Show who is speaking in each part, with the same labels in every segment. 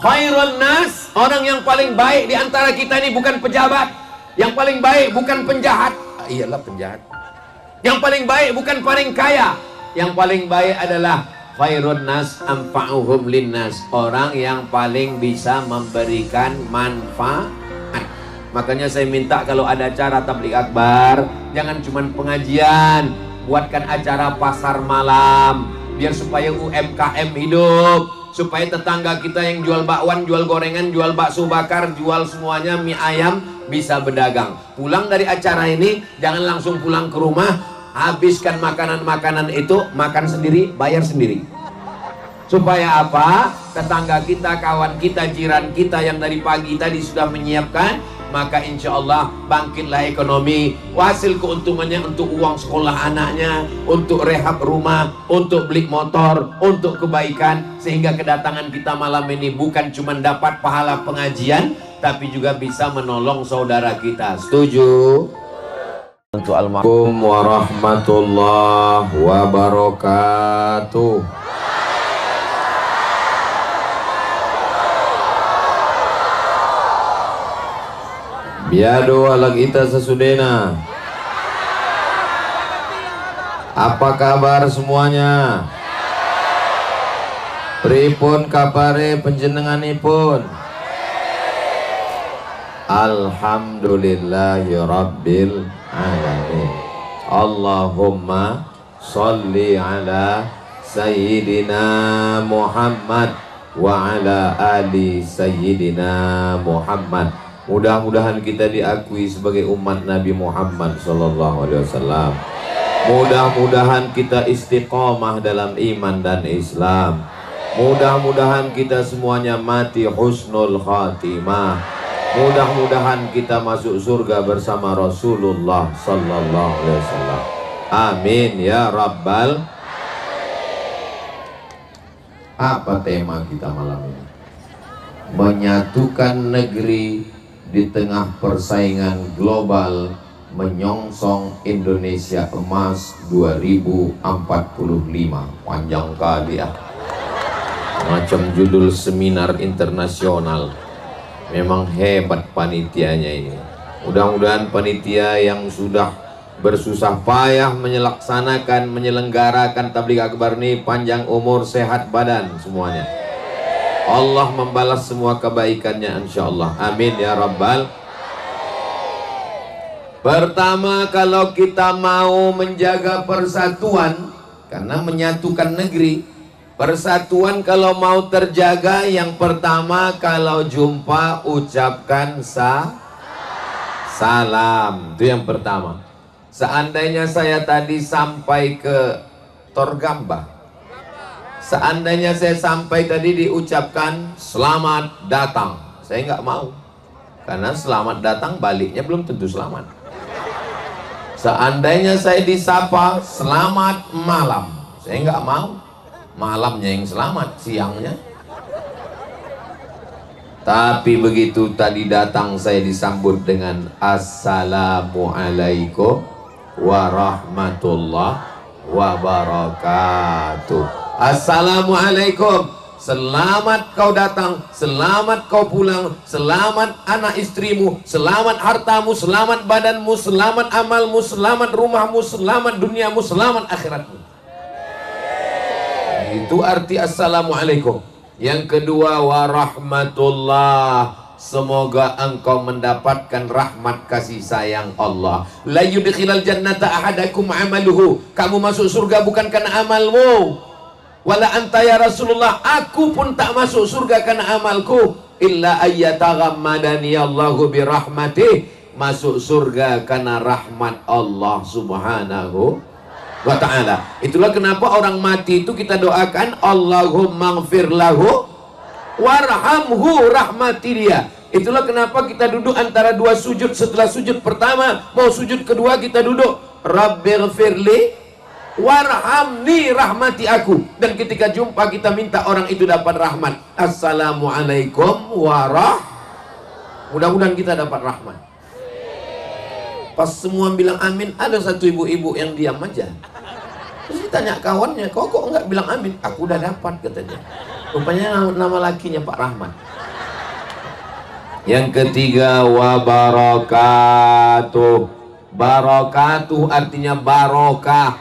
Speaker 1: Khairun nas, orang yang paling baik di antara kita ini bukan pejabat. Yang paling baik bukan penjahat. Iyalah penjahat. Yang paling baik bukan paling kaya. Yang paling baik adalah khairun nas anfa'uhum linnas, orang yang paling bisa memberikan manfaat. Makanya saya minta kalau ada acara tabligh akbar, jangan cuma pengajian, buatkan acara pasar malam, biar supaya UMKM hidup, supaya tetangga kita yang jual bakwan, jual gorengan, jual bakso bakar, jual semuanya mie ayam bisa berdagang. Pulang dari acara ini jangan langsung pulang ke rumah, habiskan makanan-makanan itu, makan sendiri, bayar sendiri. Supaya apa? Tetangga kita, kawan kita, jiran kita yang dari pagi tadi sudah menyiapkan, maka insya Allah bangkitlah ekonomi. Hasil keuntungannya untuk uang sekolah anaknya, untuk rehab rumah, untuk beli motor, untuk kebaikan. Sehingga kedatangan kita malam ini bukan cuma dapat pahala pengajian, tapi juga bisa menolong saudara kita. Setuju? Untuk almarhum warahmatullahi wabarakatuh. Biado alag ita sesudena. Apa kabar semuanya? Pripun kapare panjenenganipun? Alhamdulillahirabbil alamin. Allahumma sholli ala sayyidina Muhammad wa ala ali sayyidina Muhammad. Mudah-mudahan kita diakui sebagai umat Nabi Muhammad SAW. Mudah-mudahan kita istiqomah dalam iman dan Islam. Mudah-mudahan kita semuanya mati husnul khatimah. Mudah-mudahan kita masuk surga bersama Rasulullah SAW. Amin ya Rabbal. Apa tema kita malam ini? Menyatukan negeri di tengah persaingan global menyongsong Indonesia Emas 2045. Panjang kali ya, macam judul seminar internasional. Memang hebat panitianya ini. Mudah-mudahan panitia yang sudah bersusah payah menyelenggarakan tabligh akbar ini panjang umur, sehat badan semuanya. Allah membalas semua kebaikannya insyaallah. Amin ya Rabbal. Pertama, kalau kita mau menjaga persatuan, karena menyatukan negeri, persatuan kalau mau terjaga, yang pertama kalau jumpa ucapkan salam. Itu yang pertama. Seandainya saya tadi sampai ke Torgamba, seandainya saya sampai tadi diucapkan selamat datang, saya nggak mau, karena selamat datang baliknya belum tentu selamat. Seandainya saya disapa selamat malam, saya nggak mau, malamnya yang selamat, siangnya. Tapi begitu tadi datang saya disambut dengan assalamualaikum warahmatullahi wabarakatuh. Assalamualaikum, selamat kau datang, selamat kau pulang, selamat anak istrimu, selamat hartamu, selamat badanmu, selamat amalmu, selamat rumahmu, selamat duniamu, selamat akhiratmu. Itu arti assalamualaikum. Yang kedua warahmatullah, semoga engkau mendapatkan rahmat kasih sayang Allah. La yudkhilal jannata ahadakum amaluhu, kamu masuk surga bukan karena amalmu. Wala anta ya Rasulullah, aku pun tak masuk surga karena amalku. Illa ayyataghammadani Allahu birahmatih, masuk surga karena rahmat Allah subhanahu wa ta'ala. Itulah kenapa orang mati itu kita doakan Allahumma ighfir lahu warhamhu, rahmati dia. Itulah kenapa kita duduk antara dua sujud. Setelah sujud pertama, mau sujud kedua kita duduk Rabbighfirli warhamni, rahmati aku. Dan ketika jumpa kita minta orang itu dapat rahmat. Assalamualaikum mudah-mudahan kita dapat rahmat. Pas semua bilang amin, ada satu ibu-ibu yang diam aja. Terus ditanya kawannya, kok enggak bilang amin? Aku udah dapat, katanya. Rupanya nama lakinya Pak Rahmat. Yang ketiga, wabarakatuh. Barakatuh artinya barokah.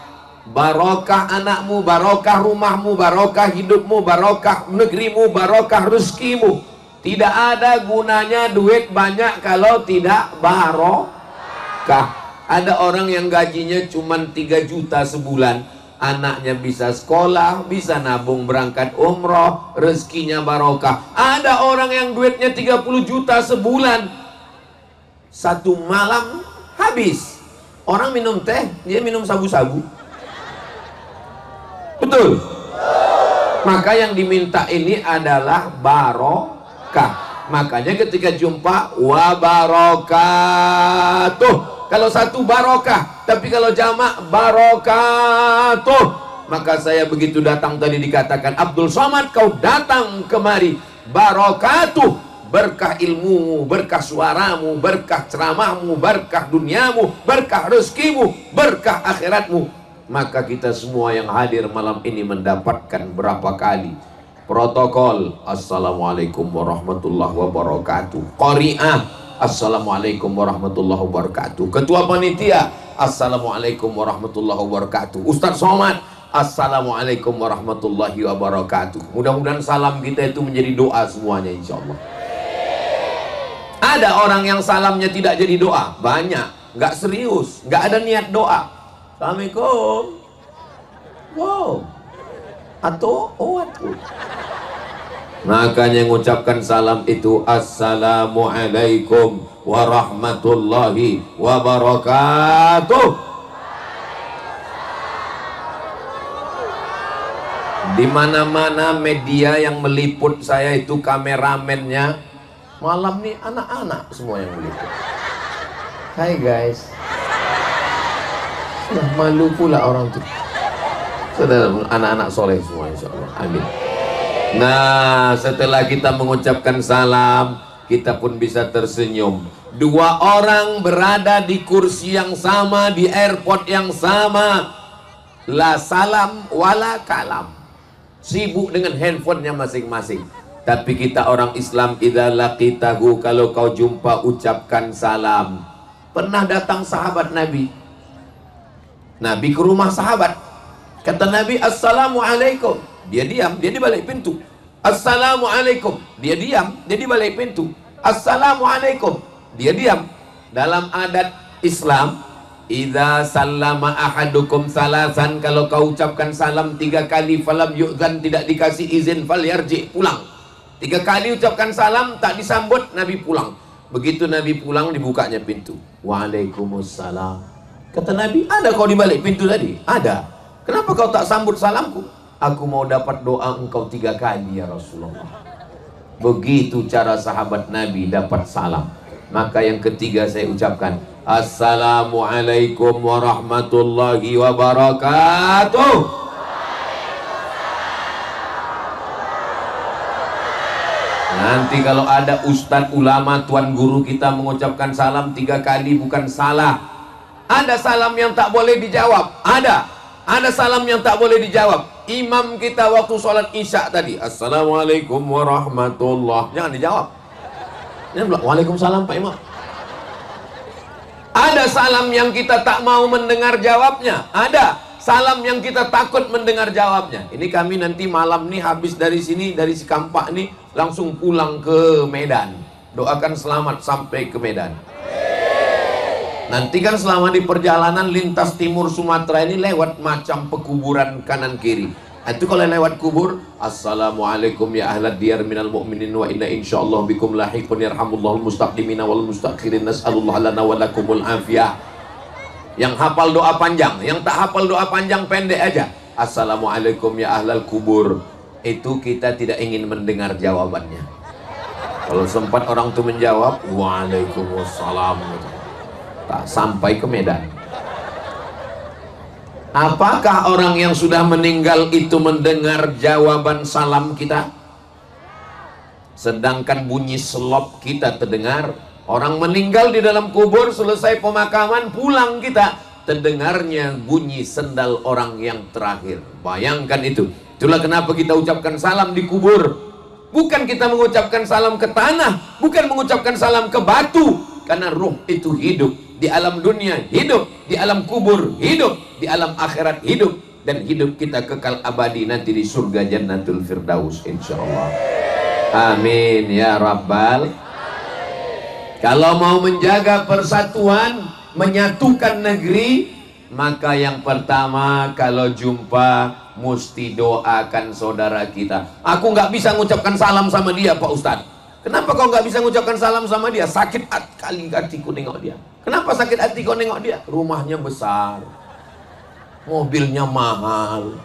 Speaker 1: Barokah anakmu, barokah rumahmu, barokah hidupmu, barokah negerimu, barokah rezekimu. Tidak ada gunanya duit banyak kalau tidak barokah. Ada orang yang gajinya cuma 3 juta sebulan, anaknya bisa sekolah, bisa nabung berangkat umroh, rezekinya barokah. Ada orang yang duitnya 30 juta sebulan, satu malam habis. Orang minum teh, dia minum sabu-sabu. Betul? Maka yang diminta ini adalah barokah. Makanya ketika jumpa, wabarakatuh. Kalau satu barokah, tapi kalau jamak barokatuh. Maka saya begitu datang tadi dikatakan, Abdul Somad kau datang kemari, barokatuh, berkah ilmumu, berkah suaramu, berkah ceramahmu, berkah duniamu, berkah rezekimu, berkah akhiratmu. Maka kita semua yang hadir malam ini mendapatkan berapa kali protokol, assalamualaikum warahmatullahi wabarakatuh. Qari'ah, assalamualaikum warahmatullahi wabarakatuh. Ketua panitia, assalamualaikum warahmatullahi wabarakatuh. Ustadz Somad, assalamualaikum warahmatullahi wabarakatuh. Mudah-mudahan salam kita itu menjadi doa semuanya, insya Allah. Ada orang yang salamnya tidak jadi doa, banyak, nggak serius, nggak ada niat doa. Assalamualaikum, wow, atau atuh. Makanya mengucapkan salam itu, assalamualaikum warahmatullahi wabarakatuh. Di mana-mana media yang meliput saya itu kameramennya malam nih anak-anak semua yang meliput. Hai guys. Malu pula orang itu. Saudara, anak-anak soleh semua, insya Allah. Amin. Nah, setelah kita mengucapkan salam, kita pun bisa tersenyum. Dua orang berada di kursi yang sama, di airport yang sama, la salam wala kalam, sibuk dengan handphonenya masing-masing. Tapi kita orang Islam, idza laqitahu, kalau kau jumpa ucapkan salam. Pernah datang sahabat Nabi ke rumah sahabat, kata Nabi, assalamualaikum. Dia diam, dia di balik pintu. Assalamualaikum. Dia diam, dia di balik pintu. Assalamualaikum. Dia diam. Dalam adat Islam, idza sallama ahadukum salasan, kalau kau ucapkan salam 3 kali, falam yu'zan, tidak dikasih izin, falyarji, pulang. 3 kali ucapkan salam, tak disambut, Nabi pulang. Begitu Nabi pulang, dibukanya pintu. Waalaikumsalam. Kata Nabi, ada kau di balik pintu tadi? Ada. Kenapa kau tak sambut salamku? Aku mau dapat doa engkau 3 kali ya Rasulullah. Begitu cara sahabat Nabi dapat salam. Maka yang ketiga saya ucapkan, assalamualaikum warahmatullahi wabarakatuh. Nanti kalau ada ustadz, ulama, tuan guru kita mengucapkan salam 3 kali bukan salah. Ada salam yang tak boleh dijawab. Ada salam yang tak boleh dijawab. Imam kita waktu sholat isya tadi, assalamualaikum warahmatullah, jangan dijawab. Dia bilang, waalaikumsalam Pak Imam. Ada salam yang kita tak mau mendengar jawabnya. Ada salam yang kita takut mendengar jawabnya. Ini kami nanti malam nih habis dari sini, dari Cikampak nih, langsung pulang ke Medan. Doakan selamat sampai ke Medan. Nanti kan selama di perjalanan lintas timur Sumatera ini lewat macam pekuburan kanan kiri. Itu kalau lewat kubur, assalamualaikum ya ahlad diyar minal mu'minin wa inna insyaallah bikum lahiqun yarhamullahul mustaqdimina wal mustakhirin nas'alullah lana wa lakumul afiyah. Yang hafal doa panjang, yang tak hafal doa panjang pendek aja. Assalamualaikum ya ahlal kubur. Itu kita tidak ingin mendengar jawabannya. Kalau sempat orang itu menjawab, waalaikumsalam, tak sampai ke Medan. Apakah orang yang sudah meninggal itu mendengar jawaban salam kita? Sedangkan bunyi selop kita terdengar. Orang meninggal di dalam kubur, selesai pemakaman, pulang kita. terdengarnya bunyi sendal orang yang terakhir. Bayangkan itu. Itulah kenapa kita ucapkan salam di kubur. Bukan kita mengucapkan salam ke tanah, bukan mengucapkan salam ke batu, karena ruh itu hidup di alam dunia, hidup di alam kubur, hidup di alam akhirat, hidup, dan hidup kita kekal abadi nanti di surga Jannatul Firdaus insyaallah. Amin ya rabbal. Kalau mau menjaga persatuan, menyatukan negeri, maka yang pertama kalau jumpa mesti doakan saudara kita. Aku nggak bisa ngucapkan salam sama dia Pak Ustadz. Kenapa kau nggak bisa ngucapkan salam sama dia? Sakit kali hatiku nengok dia. Kenapa sakit hati kau nengok dia? Rumahnya besar, mobilnya mahal.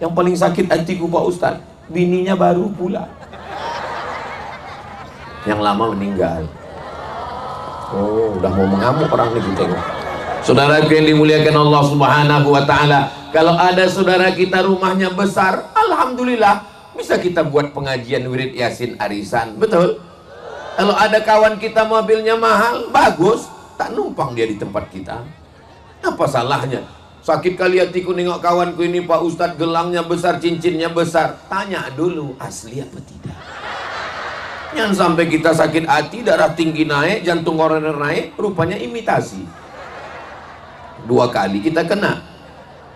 Speaker 1: Yang paling sakit hatiku Pak Ustadz, bininya baru pula, yang lama meninggal. Oh, udah mau mengamuk orang ini tengok. Saudara yang dimuliakan Allah Subhanahu wa taala, kalau ada saudara kita rumahnya besar, alhamdulillah bisa kita buat pengajian wirid yasin arisan, betul? Kalau ada kawan kita mobilnya mahal, bagus, tak numpang dia di tempat kita. Apa salahnya? Sakit kali hatiku nengok kawanku ini Pak Ustadz, gelangnya besar, cincinnya besar. Tanya dulu asli apa tidak. Jangan sampai kita sakit hati, darah tinggi naik, jantung koroner naik, rupanya imitasi. 2 kali kita kena.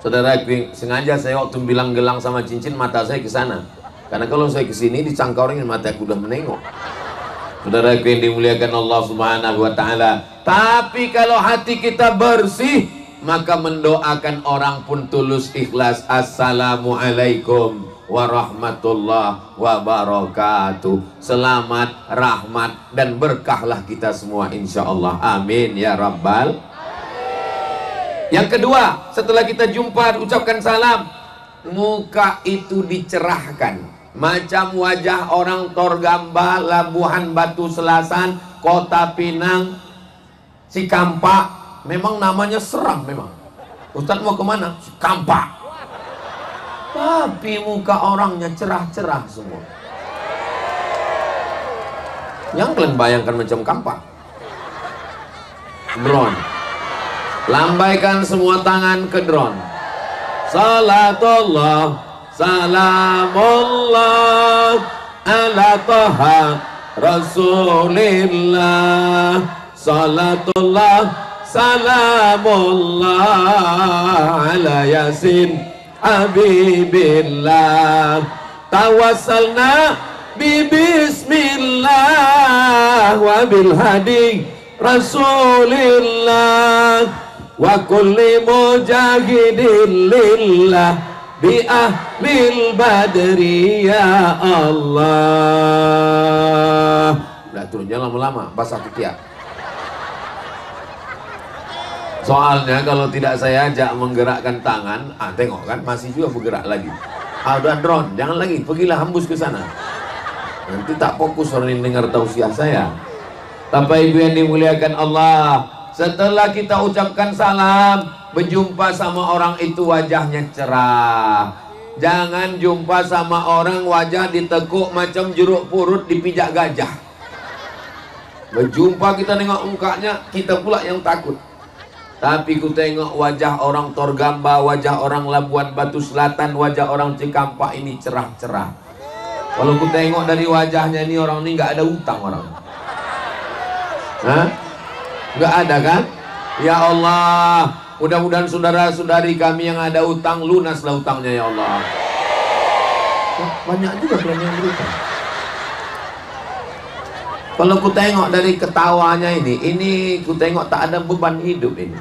Speaker 1: Saudara, sengaja saya waktu bilang gelang sama cincin, mata saya ke sana. Karena kalau saya ke sini dicangka orang yang mata aku udah menengok. Saudara yang dimuliakan Allah Subhanahu wa taala. Tapi kalau hati kita bersih, maka mendoakan orang pun tulus ikhlas. Assalamualaikum warahmatullahi wabarakatuh. Selamat, rahmat dan berkahlah kita semua insyaallah. Amin ya rabbal. Yang kedua, setelah kita jumpa ucapkan salam, muka itu dicerahkan. Macam wajah orang Torgamba, Labuhan Batu Selasan, Kota Pinang, Cikampak. Memang namanya seram memang. Ustadz mau kemana? Cikampak. Tapi muka orangnya cerah-cerah semua. Yang kalian bayangkan macam kampak. Drone. Lambaikan semua tangan ke drone. Salatullah, salamullah ala Taha Rasulillah. Salatullah, salamullah ala Yasin Habibillah. Tawassalna bi bismillah wa bil hadi Rasulillah wa kulli mujahidin lillah bi ahlil badri ya Allah. Udah turun jangan lama-lama basah ketiak. Soalnya kalau tidak saya ajak menggerakkan tangan, tengok kan masih juga bergerak lagi. Udah drone, jangan lagi, pergilah hembus ke sana. Nanti tak fokus orang yang dengar tausiah saya. Bapak Ibu yang dimuliakan Allah, setelah kita ucapkan salam, berjumpa sama orang itu wajahnya cerah. Jangan jumpa sama orang wajah ditekuk macam jeruk purut dipijak gajah. Berjumpa kita nengok mukanya, kita pula yang takut. Tapi ku tengok wajah orang Torgamba, wajah orang Labuan Batu Selatan, wajah orang Cikampak ini cerah-cerah. Kalau ku tengok dari wajahnya ini, orang ini nggak ada utang orang. Hah? Nggak ada kan? Ya Allah, mudah-mudahan saudara-saudari kami yang ada utang, lunaslah utangnya ya Allah. Banyak juga yang berutang. Kalau ku tengok dari ketawanya ini ku tengok tak ada beban hidup ini.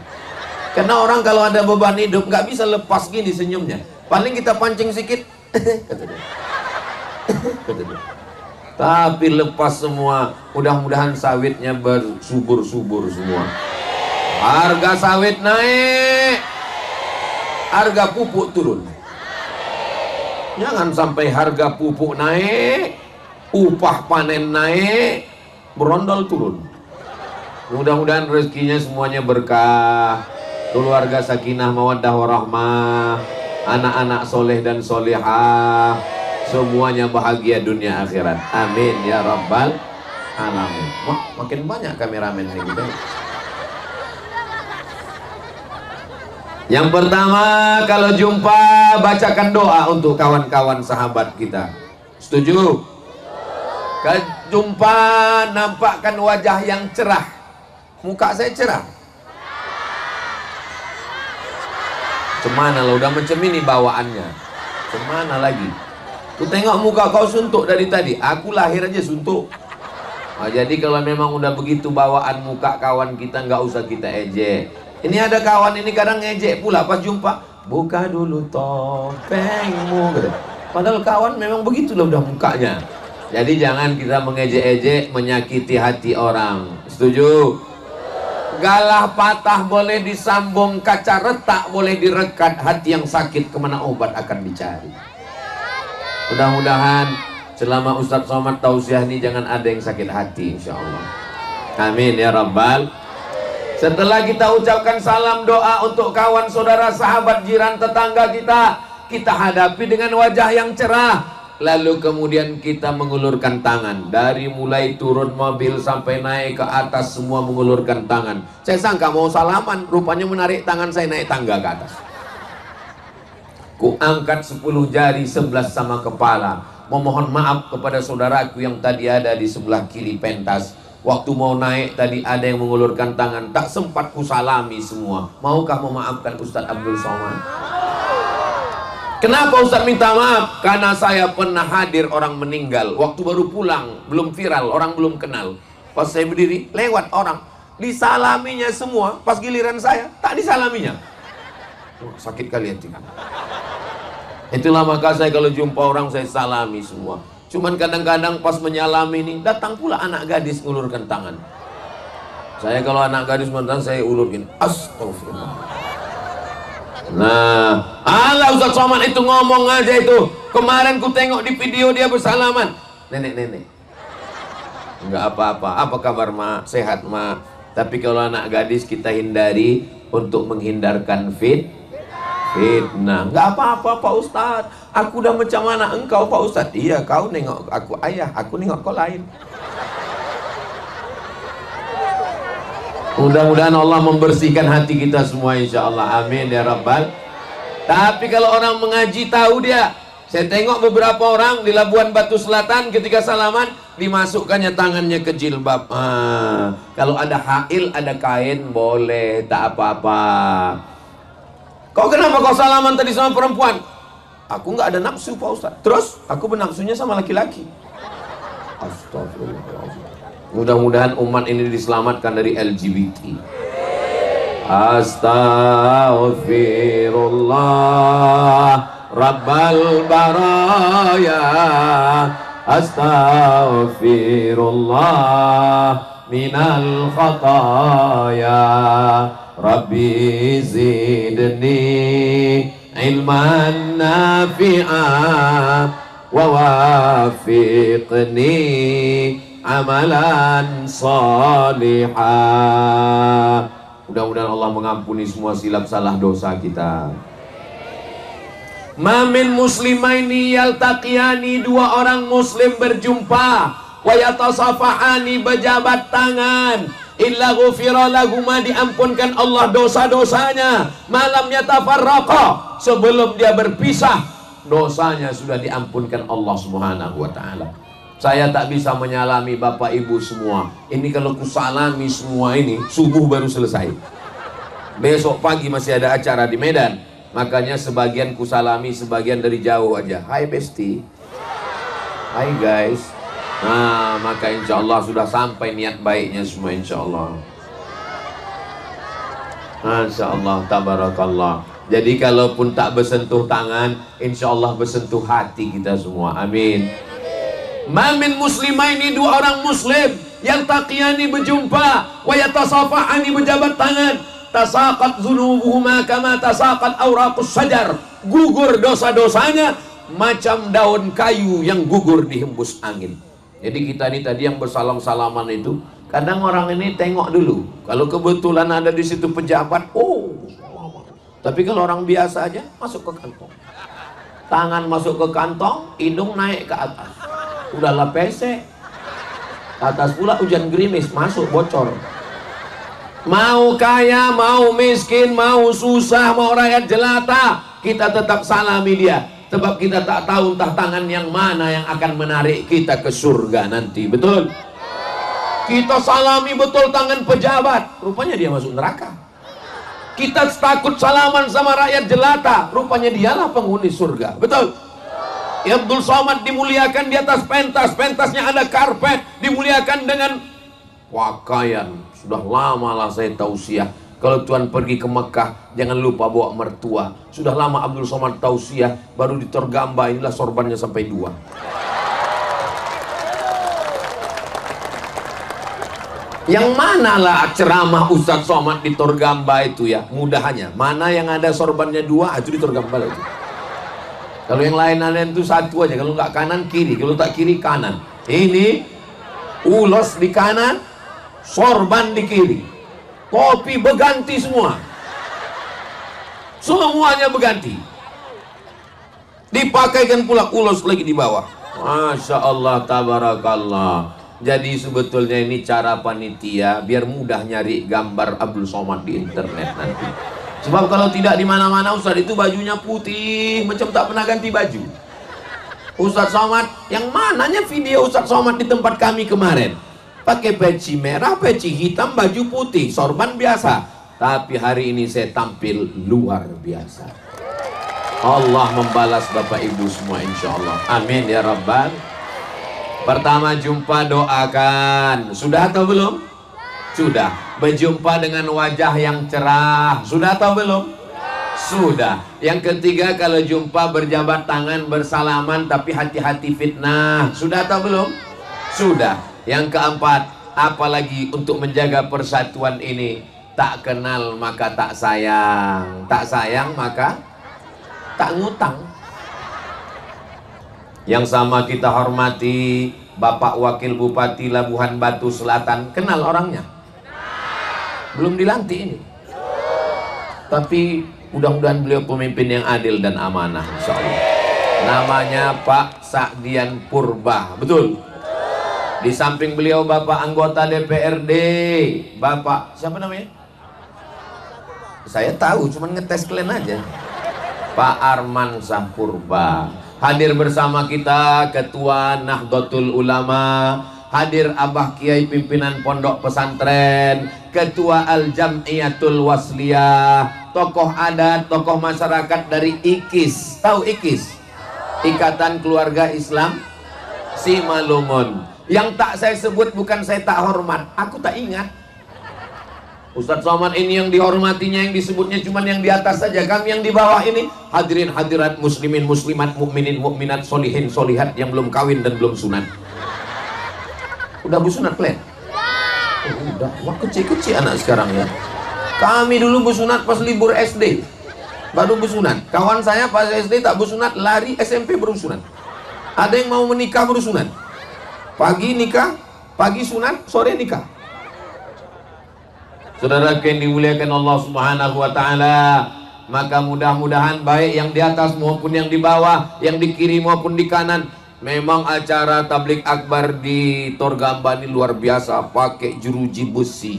Speaker 1: Karena orang kalau ada beban hidup nggak bisa lepas gini senyumnya. Paling kita pancing sikit, kata dia. Kata dia. Tapi lepas semua, mudah-mudahan sawitnya bersubur-subur semua. Harga sawit naik, harga pupuk turun. Jangan sampai harga pupuk naik, upah panen naik, berondol turun. Mudah-mudahan rezekinya semuanya berkah, keluarga sakinah mawaddah warahmah, anak-anak soleh dan solehah, semuanya bahagia dunia akhirat. Amin ya rabbal alamin. Wah, makin banyak kameramen nih kita. Yang pertama, kalau jumpa bacakan doa untuk kawan-kawan sahabat kita. Setuju? Jumpa nampakkan wajah yang cerah. Muka saya cerah. Cemana lah, udah macam ini bawaannya. Cemana lagi? Ku tengok muka kau suntuk dari tadi. Aku lahir aja suntuk. Nah, jadi kalau memang udah begitu bawaan muka kawan kita, nggak usah kita ejek. Ini ada kawan ini kadang ngejek pula pas jumpa. Buka dulu topengmu. Padahal kawan memang begitulah udah mukanya. Jadi jangan kita mengejek-ejek, menyakiti hati orang. Setuju? Galah patah boleh disambung, kaca retak boleh direkat, hati yang sakit kemana obat akan dicari. Mudah-mudahan selama Ustadz Somad tausiah ini jangan ada yang sakit hati, insya Allah. Amin ya Rabbal. Setelah kita ucapkan salam doa untuk kawan, saudara, sahabat, jiran, tetangga kita hadapi dengan wajah yang cerah. Lalu kemudian kita mengulurkan tangan. Dari mulai turun mobil sampai naik ke atas, semua mengulurkan tangan. Saya sangka mau salaman, rupanya menarik tangan saya naik tangga ke atas. Ku angkat 10 jari 11 sama kepala, memohon maaf kepada saudaraku yang tadi ada di sebelah kiri pentas. Waktu mau naik tadi ada yang mengulurkan tangan, tak sempat ku salami semua. Maukah memaafkan Ustadz Abdul Somad? Kenapa Ustadz minta maaf? Karena saya pernah hadir orang meninggal, waktu baru pulang, belum viral, orang belum kenal. Pas saya berdiri, lewat orang, disalaminya semua. Pas giliran saya, tak disalaminya. Oh, sakit kali hati. Itulah maka saya kalau jumpa orang saya salami semua. Cuman kadang-kadang pas menyalami ini datang pula anak gadis ngulurkan tangan. Saya kalau anak gadis mantan saya ulurkan. Astagfirullah. Nah, Allah Ustadz Somad itu ngomong aja itu. Kemarin ku tengok di video dia bersalaman. Nenek-nenek. Enggak apa-apa. Apa kabar mak? Sehat mak. Tapi kalau anak gadis kita hindari untuk menghindarkan fitnah. Enggak apa-apa Pak Ustadz. Aku udah macam mana engkau Pak Ustadz? Iya, kau nengok aku ayah, aku nengok kau lain. Mudah-mudahan Allah membersihkan hati kita semua insya Allah. Amin ya Rabbal. Tapi kalau orang mengaji tahu dia. Saya tengok beberapa orang di Labuan Batu Selatan ketika salaman dimasukkannya tangannya ke jilbab. Kalau ada hail, ada kain boleh, tak apa-apa. Kau kenapa kau salaman tadi sama perempuan? Aku nggak ada nafsu Pak Ustadz. Terus aku bernafsunya sama laki-laki. Astagfirullah. Mudah-mudahan umat ini diselamatkan dari LGBT. Astaghfirullah Rabbal baraya. Astaghfirullah minal khataya. Rabbi zidni ilman nafi'ah wa wafiqni amalan salihah. Mudah-mudahan Allah mengampuni semua silap salah dosa kita. Mamin muslimaini yaltaqiyani, dua orang muslim berjumpa, wa yatasafahani, berjabat tangan, illa ghufira lahuma, diampunkan Allah dosa-dosanya, malam yatafarraqa, sebelum dia berpisah dosanya sudah diampunkan Allah Subhanahu wa taala. Saya tak bisa menyalami bapak ibu semua. Ini kalau kusalami semua ini subuh baru selesai. Besok pagi masih ada acara di Medan. Makanya sebagian kusalami, sebagian dari jauh aja. Hai Besti. Hai guys. Nah, maka insya Allah sudah sampai niat baiknya semua insya Allah. Masya Allah, tabarakallah. Jadi kalaupun tak bersentuh tangan, insya Allah bersentuh hati kita semua. Amin. Mamin muslimaini, dua orang muslim yang taqiyani berjumpa, wa yatasafahani, berjabat tangan, tasaqat dzunubuhuma kama tasaqat awraqus sajar, gugur dosa-dosanya macam daun kayu yang gugur dihembus angin. Jadi kita ini tadi yang bersalam-salaman itu, kadang orang ini tengok dulu. Kalau kebetulan ada di situ pejabat, oh. Tapi kalau orang biasa aja masuk ke kantong. Tangan masuk ke kantong, hidung naik ke atas. Udahlah pesek. Atas pula hujan gerimis, masuk bocor. Mau kaya, mau miskin, mau susah, mau rakyat jelata, kita tetap salami dia. Sebab kita tak tahu entah tangan yang mana yang akan menarik kita ke surga nanti. Betul? Kita salami betul tangan pejabat, rupanya dia masuk neraka. Kita takut salaman sama rakyat jelata, rupanya dialah penghuni surga. Betul? Ya, Abdul Somad dimuliakan di atas pentas, pentasnya ada karpet, dimuliakan dengan pakaian. Sudah lama lah saya tausiah, kalau Tuhan pergi ke Mekah jangan lupa bawa mertua. Sudah lama Abdul Somad tausiah, baru di Torgamba inilah sorbannya sampai 2. Yang manalah ceramah Ustadz Somad di Torgamba itu ya, mudahannya mana yang ada sorbannya 2, itu di Torgamba itu. Kalau yang lain-lain itu 1 aja, kalau nggak kanan kiri, kalau tak kiri kanan. Ini ulos di kanan, sorban di kiri, kopi berganti semua, semuanya berganti, dipakaikan pula ulos lagi di bawah. Masya Allah, tabarakallah. Jadi sebetulnya ini cara panitia biar mudah nyari gambar Abdul Somad di internet nanti. Sebab kalau tidak di mana-mana Ustadz itu bajunya putih, macam tak pernah ganti baju. Ustadz Somad, yang mananya video Ustadz Somad di tempat kami kemarin? Pakai peci merah, peci hitam, baju putih, sorban biasa. Tapi hari ini saya tampil luar biasa. Allah membalas Bapak Ibu semua insya Allah. Amin ya Rabbal. Pertama jumpa doakan. Sudah atau belum? Sudah. Berjumpa dengan wajah yang cerah. Sudah atau belum? Sudah. Yang ketiga kalau jumpa berjabat tangan, bersalaman, tapi hati-hati fitnah. Sudah atau belum? Sudah. Yang keempat, apalagi untuk menjaga persatuan ini, tak kenal maka tak sayang, tak sayang maka tak ngutang. Yang sama kita hormati Bapak Wakil Bupati Labuhan Batu Selatan, kenal orangnya? Belum dilantik ini, tapi mudah-mudahan beliau pemimpin yang adil dan amanah insya Allah. Namanya Pak Sakdian Purba, betul? Di samping beliau Bapak anggota DPRD, Bapak siapa namanya? Saya tahu, cuman ngetes kalian aja. Pak Arman Sapurba. Hadir bersama kita Ketua Nahdlatul Ulama, hadir Abah Kiai pimpinan Pondok Pesantren, Ketua Al-Jam'iyatul Wasliyah, tokoh adat, tokoh masyarakat dari IKIS. Tahu IKIS? Ikatan Keluarga Islam Simalungun. Yang tak saya sebut bukan saya tak hormat, aku tak ingat. Ustadz Somad ini yang dihormatinya, yang disebutnya cuma yang di atas saja. Kami yang di bawah ini hadirin hadirat, muslimin muslimat, mukminin mukminat, solihin solihat yang belum kawin dan belum sunat. Udah bersunat kalian? Oh, udah. Wah, kecil-kecil anak sekarang ya. Kami dulu bersunat pas libur SD, baru bersunat. Kawan saya pas SD tak bersunat, lari SMP baru sunat. Ada yang mau menikah baru sunat. Pagi nikah, pagi sunat, sore nikah. Saudara yang dimuliakan Allah Subhanahu wa Ta'ala, maka mudah-mudahan baik yang di atas maupun yang di bawah, yang di kiri maupun di kanan. Memang acara tablik akbar di Torgamba ini luar biasa, pakai jeruji besi.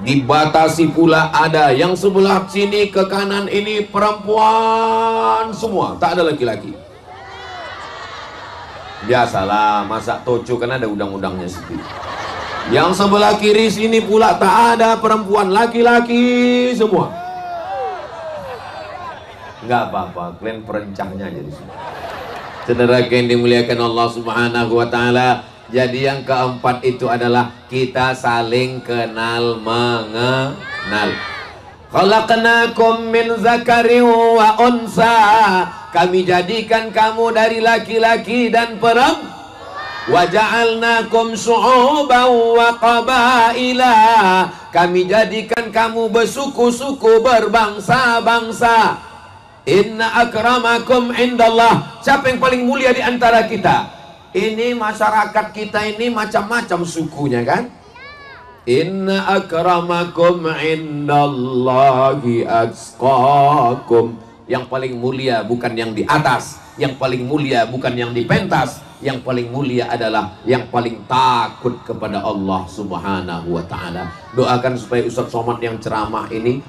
Speaker 1: Dibatasi pula ada yang sebelah sini ke kanan ini perempuan semua, tak ada laki-laki. Biasalah masak toco kan ada undang-undangnya situ. Yang sebelah kiri sini pula tak ada perempuan, laki-laki semua. Enggak apa-apa, kalian perencahnya aja di sini. Saudara yang dimuliakan Allah Subhanahu wa Ta'ala. Jadi yang keempat itu adalah kita saling kenal mengenal. Khalaqnakum min zakarin wa unsa. Kami jadikan kamu dari laki-laki dan perempuan. Wa ja'alnakum syu'uban wa qabaila. Kami jadikan kamu bersuku-suku, berbangsa-bangsa. Inna akramakum indallah. Siapa yang paling mulia di antara kita? Ini masyarakat kita ini macam-macam sukunya kan? Inna akramakum indallahi atqakum. Yang paling mulia bukan yang di atas, Yang paling mulia bukan yang dipentas, yang paling mulia adalah yang paling takut kepada Allah Subhanahu wa ta'ala. Doakan supaya Ustaz Somad yang ceramah ini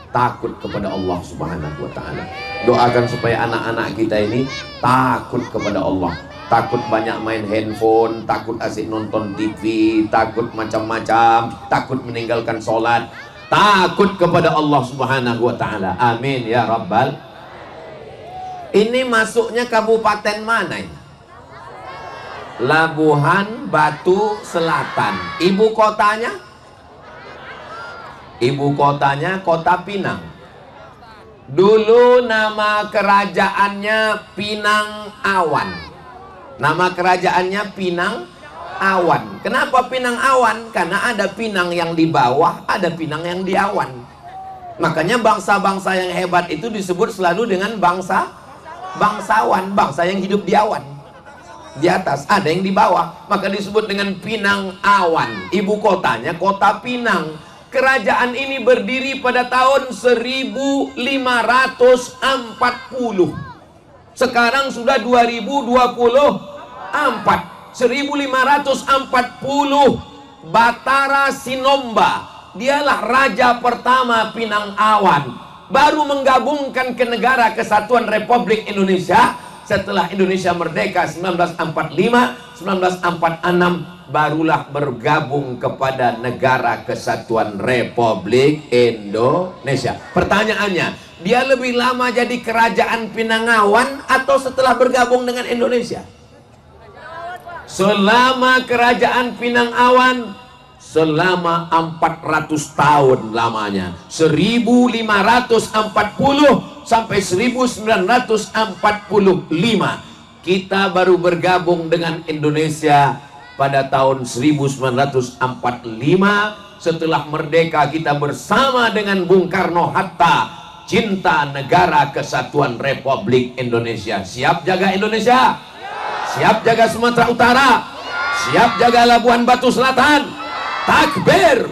Speaker 1: takut kepada Allah Subhanahu wa ta'ala. Doakan supaya anak-anak kita ini takut kepada Allah. Takut banyak main handphone, takut asik nonton TV, takut macam-macam, takut meninggalkan sholat, takut kepada Allah Subhanahu wa ta'ala. Amin ya Rabbal. Ini masuknya kabupaten mana ini? Labuhan Batu Selatan. Ibu kotanya? Ibu kotanya Kota Pinang. Dulu nama kerajaannya Pinang Awan. Nama kerajaannya Pinang Awan. Kenapa Pinang Awan? Karena ada pinang yang di bawah, ada pinang yang di awan. Makanya bangsa-bangsa yang hebat itu disebut selalu dengan bangsawan, bangsa yang hidup di awan. Di atas, ada yang di bawah, maka disebut dengan Pinang Awan. Ibu kotanya Kota Pinang. Kerajaan ini berdiri pada tahun 1540. Sekarang sudah 2024. 1540 Batara Sinomba, dialah raja pertama Pinang Awan. Baru menggabungkan ke Negara Kesatuan Republik Indonesia setelah Indonesia merdeka 1945, 1946 barulah bergabung kepada Negara Kesatuan Republik Indonesia. Pertanyaannya, dia lebih lama jadi kerajaan Pinangawan atau setelah bergabung dengan Indonesia? Selama kerajaan Pinangawan selama 400 tahun lamanya, 1540 sampai 1945. Kita baru bergabung dengan Indonesia pada tahun 1945. Setelah merdeka kita bersama dengan Bung Karno Hatta, cinta Negara Kesatuan Republik Indonesia. Siap jaga Indonesia? Siap jaga Sumatera Utara? Siap jaga Labuan Batu Selatan? Takbir!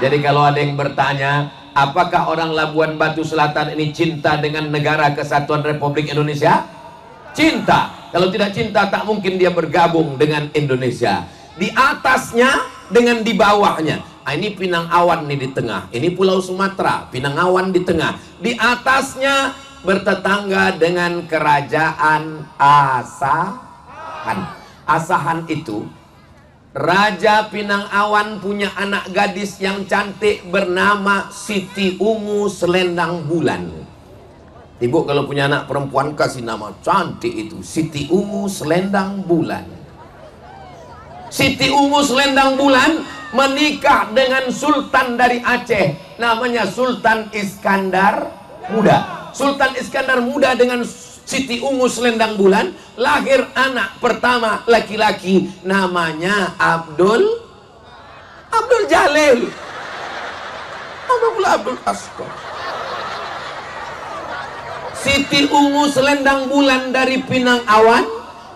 Speaker 1: Jadi kalau ada yang bertanya, apakah orang Labuan Batu Selatan ini cinta dengan Negara Kesatuan Republik Indonesia? Cinta. Kalau tidak cinta, tak mungkin dia bergabung dengan Indonesia. Di atasnya dengan di bawahnya. Nah, ini Pinang Awan nih di tengah. Ini Pulau Sumatera, Pinang Awan di tengah. Di atasnya bertetangga dengan Kerajaan Asahan. Asahan itu Raja Pinang Awan punya anak gadis yang cantik bernama Siti Ungu Selendang Bulan. Ibu kalau punya anak perempuan kasih nama cantik itu, Siti Ungu Selendang Bulan. Siti Ungu Selendang Bulan menikah dengan sultan dari Aceh, namanya Sultan Iskandar Muda. Sultan Iskandar Muda dengan Siti Ungu Selendang Bulan lahir anak pertama laki-laki, namanya Abdul Jalil. Abdul Asqar. Siti Ungu Selendang Bulan dari Pinang Awan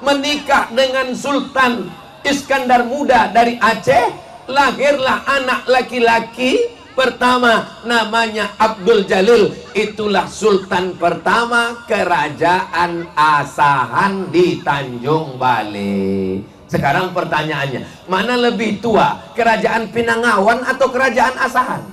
Speaker 1: menikah dengan Sultan Iskandar Muda dari Aceh, lahirlah anak laki-laki pertama, namanya Abdul Jalil. Itulah sultan pertama Kerajaan Asahan di Tanjung Balai. Sekarang pertanyaannya, mana lebih tua, Kerajaan Pinangawan atau Kerajaan Asahan?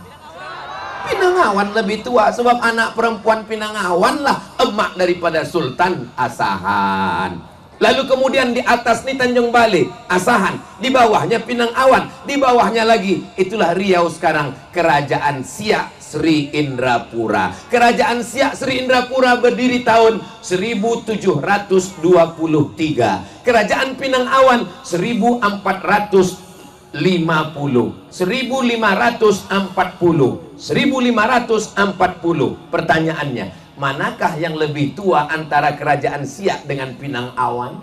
Speaker 1: Pinangawan lebih tua, sebab anak perempuan Pinangawan lah emak daripada Sultan Asahan. Lalu kemudian di atas ini Tanjung Balai, Asahan, di bawahnya Pinang Awan, di bawahnya lagi itulah Riau sekarang, Kerajaan Siak Sri Indrapura. Kerajaan Siak Sri Indrapura berdiri tahun 1723. Kerajaan Pinang Awan 1450. 1540. 1540. Pertanyaannya, manakah yang lebih tua antara Kerajaan Siak dengan Pinang Awan?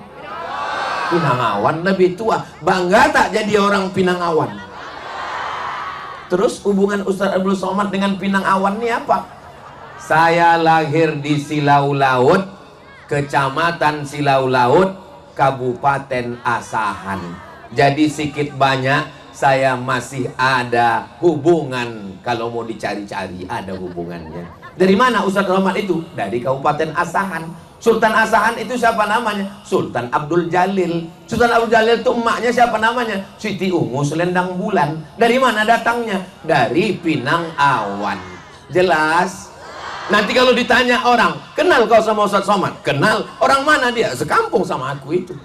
Speaker 1: Pinang Awan lebih tua. Bangga tak jadi orang Pinang Awan? Terus hubungan Ustaz Abdul Somad dengan Pinang Awan ini apa? Saya lahir di Silau Laut, Kecamatan Silau Laut, Kabupaten Asahan. Jadi sedikit banyak saya masih ada hubungan. Kalau mau dicari-cari ada hubungannya. Dari mana Ustadz Somad itu? Dari Kabupaten Asahan. Sultan Asahan itu siapa namanya? Sultan Abdul Jalil. Sultan Abdul Jalil itu emaknya siapa namanya? Siti Ungu Selendang Bulan. Dari mana datangnya? Dari Pinang Awan. Jelas? Nanti kalau ditanya orang, kenal kau sama Ustadz Somad? Kenal. Orang mana dia? Sekampung sama aku itu.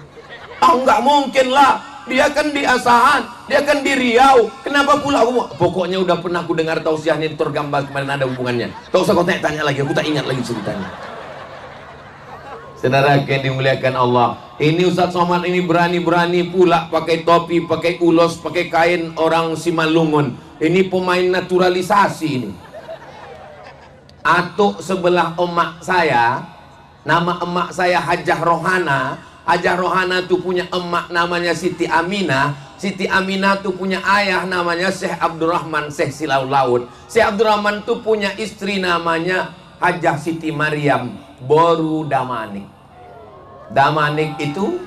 Speaker 1: Oh, nggak mungkin lah. Dia kan di Asahan, dia kan di Riau. Kenapa pula aku? Pokoknya udah pernah aku dengar tausiah ini tergambar kemarin ada hubungannya. Tak usah kau tanya lagi, aku tak ingat lagi ceritanya. Saudara yang dimuliakan Allah, ini Ustadz Somad ini berani-berani pula pakai topi, pakai ulos, pakai kain orang Simalungun. Ini pemain naturalisasi ini. Atuk sebelah emak saya, nama emak saya Hajah Rohana. Hajah Rohana tuh punya emak namanya Siti Aminah. Siti Aminah tuh punya ayah namanya Syekh Abdurrahman Syekh Silau Laut. Syekh Abdurrahman tuh punya istri namanya Hajah Siti Maryam Boru Damanik. Damanik itu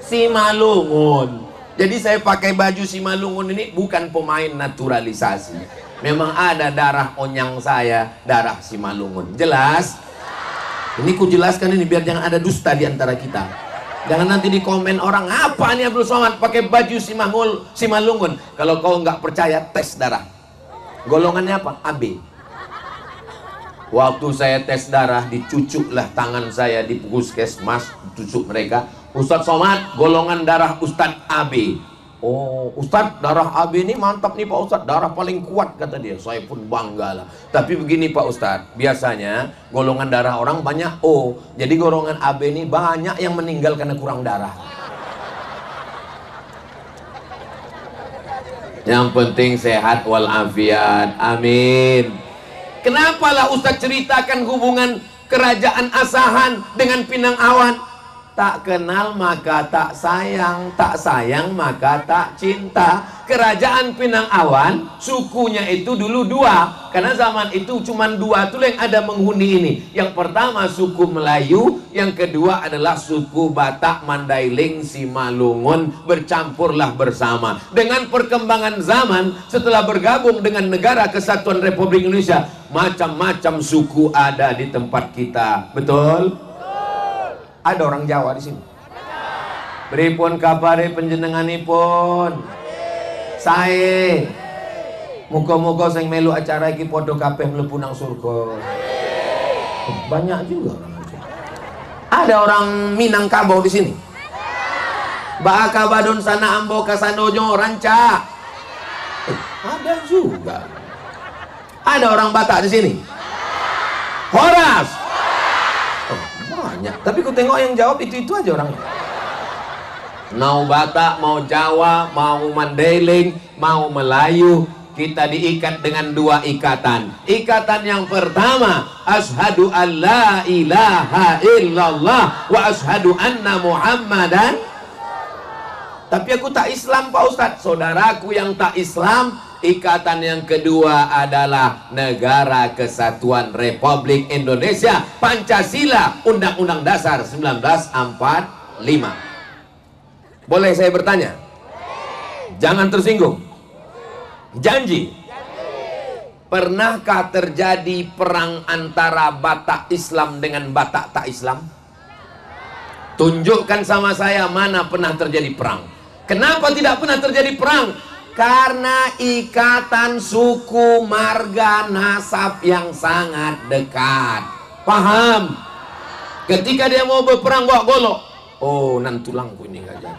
Speaker 1: Simalungun. Jadi saya pakai baju Simalungun ini bukan pemain naturalisasi. Memang ada darah onyang saya, darah Simalungun. Jelas? Ini ku jelaskan ini biar jangan ada dusta di antara kita. Jangan nanti di komen orang, apa nih Abdul Somad pakai baju Simalungun. Kalau kau nggak percaya, tes darah. Golongannya apa? AB. Waktu saya tes darah, dicucuklah tangan saya di puskesmas, dicucuk mereka. Ustadz Somad, golongan darah Ustadz AB. Oh, Ustadz, darah AB ini mantap nih Pak Ustadz, darah paling kuat kata dia. Saya pun bangga lah. Tapi begini Pak Ustadz, biasanya golongan darah orang banyak O. Jadi golongan AB ini banyak yang meninggal karena kurang darah. Yang penting sehat walafiat. Amin. Kenapalah Ustadz ceritakan hubungan kerajaan Asahan dengan Pinang Awan? Tak kenal maka tak sayang, tak sayang maka tak cinta. Kerajaan Pinang Awan, sukunya itu dulu dua. Karena zaman itu cuma dua tuh yang ada menghuni ini. Yang pertama suku Melayu, yang kedua adalah suku Batak, Mandailing, Simalungun. Bercampurlah bersama. Dengan perkembangan zaman, setelah bergabung dengan Negara Kesatuan Republik Indonesia, macam-macam suku ada di tempat kita. Betul? Ada orang Jawa di sini. Pripun kabare panjenenganipun? Sae. Muga-muga sing melu acara iki padha kabeh mlebu nang surga. Banyak juga orang. Ada orang Minangkabau di sini. Baka badon sana ambo kasanojo ranca. Ada juga. Ada orang Batak di sini. Horas. Banyak. Tapi ku tengok yang jawab itu aja orangnya. Mau Batak, mau Jawa, mau Mandailing, mau Melayu, kita diikat dengan dua ikatan. Ikatan yang pertama, asyhadu an la ilaha illallah wa asyhadu anna Muhammadan. Tapi aku tak Islam Pak Ustadz. Saudaraku yang tak Islam, ikatan yang kedua adalah Negara Kesatuan Republik Indonesia, Pancasila, Undang-Undang Dasar 1945. Boleh saya bertanya? Jangan tersinggung. Janji. Pernahkah terjadi perang antara Batak Islam dengan Batak tak Islam? Tunjukkan sama saya mana pernah terjadi perang. Kenapa tidak pernah terjadi perang? Karena ikatan suku, marga, nasab yang sangat dekat. Paham? Ketika dia mau berperang bawa golok, oh nan tulangku ini gak jadi.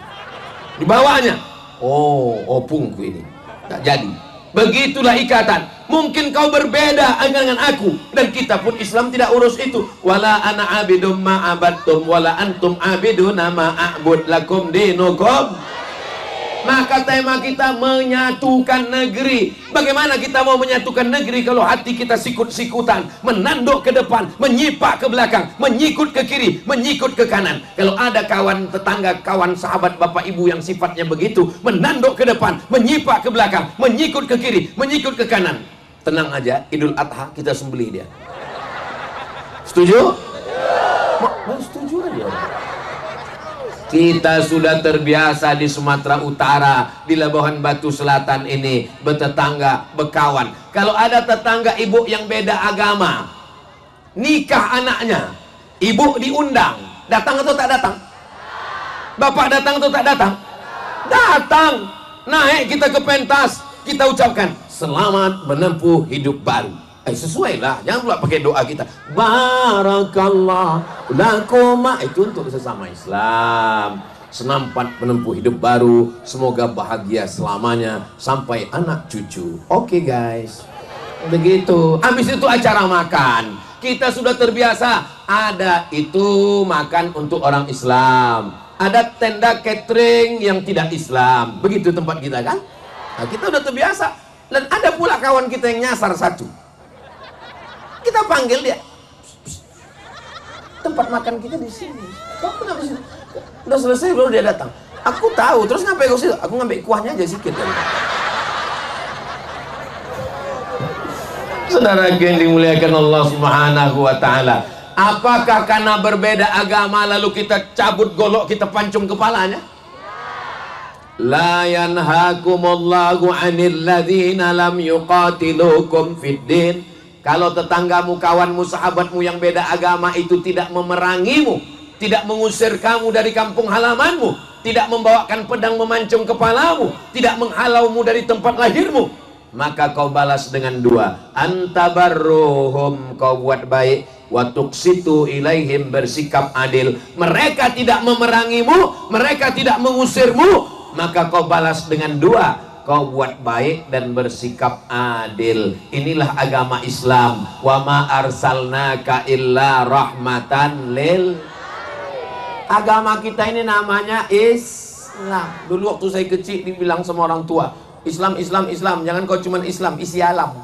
Speaker 1: Dibawanya, oh opungku ini tak jadi. Begitulah ikatan. Mungkin kau berbeda dengan aku, dan kita pun Islam tidak urus itu. Wala ana abidum ma abadtum wala antum abiduna ma a'bud lakum dinukum. Maka tema kita menyatukan negeri. Bagaimana kita mau menyatukan negeri kalau hati kita sikut-sikutan, menanduk ke depan, menyipak ke belakang, menyikut ke kiri, menyikut ke kanan. Kalau ada kawan tetangga, kawan sahabat bapak ibu yang sifatnya begitu, menanduk ke depan, menyipak ke belakang, menyikut ke kiri, menyikut ke kanan, tenang aja, Idul Adha kita sembelih dia. Setuju? Setuju aja. Kita sudah terbiasa di Sumatera Utara, di Labuhan Batu Selatan ini bertetangga, berkawan. Kalau ada tetangga ibu yang beda agama, nikah anaknya, ibu diundang, datang atau tak datang? Bapak datang atau tak datang? Datang. Naik kita ke pentas, kita ucapkan selamat menempuh hidup baru. Sesuai lah, jangan pula pakai doa kita barakallah lakuma, itu untuk sesama Islam. Selamat menempuh hidup baru, semoga bahagia selamanya sampai anak cucu. Oke guys, begitu. Habis itu acara makan, kita sudah terbiasa ada itu makan untuk orang Islam, ada tenda catering yang tidak Islam, begitu tempat kita kan. Nah, kita udah terbiasa. Dan ada pula kawan kita yang nyasar satu, kita panggil dia, tempat makan kita di sini, kau kenapa sih? Udah selesai baru dia datang. Aku tahu, terus ngapain kau sih? Aku ngambil kuahnya aja sedikit kan. Saudara yang dimuliakan Allah Subhanahu wa Ta'ala, apakah karena berbeda agama lalu kita cabut golok, kita pancung kepalanya? La yanhakumullahu 'anil ladzina lam yuqatilukum fid din. Kalau tetanggamu, kawanmu, sahabatmu yang beda agama itu tidak memerangimu, tidak mengusir kamu dari kampung halamanmu, tidak membawakan pedang memancung kepalamu, tidak menghalaumu dari tempat lahirmu, maka kau balas dengan dua. Antabarruhum, kau buat baik, wa tuqsitu ilaihim, bersikap adil. Mereka tidak memerangimu, mereka tidak mengusirmu, maka kau balas dengan dua, kau buat baik dan bersikap adil. Inilah agama Islam. Wa ma arsalnaka illa rahmatan lil. Agama kita ini namanya Islam. Dulu waktu saya kecil dibilang sama orang tua, Islam, Islam, Islam. Jangan kau cuman Islam, isi alam.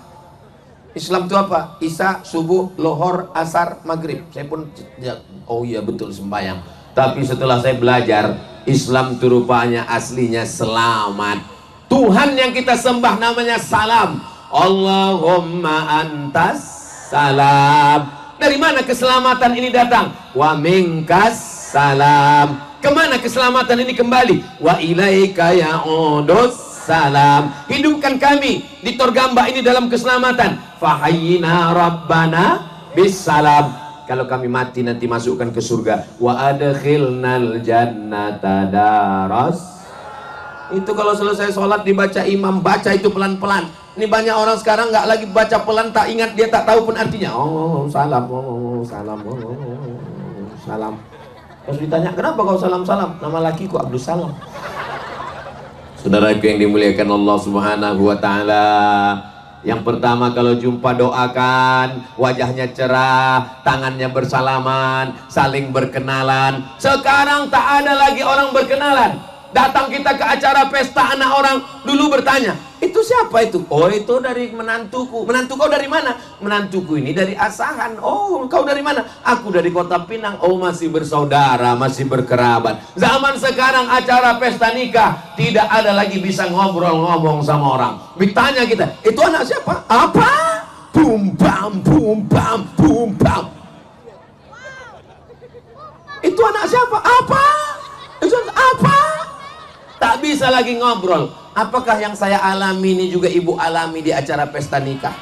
Speaker 1: Islam itu apa? Isya, subuh, lohor, asar, maghrib. Saya pun ya, oh iya betul sembahyang. Tapi setelah saya belajar, Islam itu rupanya aslinya selamat. Tuhan yang kita sembah namanya salam. Allahumma antas salam. Dari mana keselamatan ini datang? Wa minkas salam. Kemana keselamatan ini kembali? Wa ilaika ya'udus salam. Hidupkan kami di Torgamba ini dalam keselamatan. Fahayyina rabbana bis salam. Kalau kami mati nanti masukkan ke surga. Wa adkhilnal jannata daras. Itu kalau selesai sholat dibaca imam, baca itu pelan-pelan. Ini banyak orang sekarang nggak lagi baca pelan, tak ingat, dia tak tahu pun artinya. Oh salam, oh salam, oh salam. Terus ditanya, kenapa kau salam-salam? Nama lakiku Abdul Salam. Saudaraku yang dimuliakan Allah Subhanahu wa Ta'ala, yang pertama kalau jumpa doakan, wajahnya cerah, tangannya bersalaman, saling berkenalan. Sekarang tak ada lagi orang berkenalan. Datang kita ke acara pesta anak orang, dulu bertanya, itu siapa itu? Oh itu dari menantuku. Menantu kau dari mana? Menantuku ini dari Asahan. Oh kau dari mana? Aku dari Kota Pinang. Oh masih bersaudara, masih berkerabat. Zaman sekarang acara pesta nikah tidak ada lagi bisa ngobrol-ngomong sama orang. Ditanya kita, itu anak siapa? Apa? Bum bam, bum bam, bum bam. Itu anak siapa? Apa? Itu apa? Tak bisa lagi ngobrol. Apakah yang saya alami ini juga ibu alami di acara pesta nikah?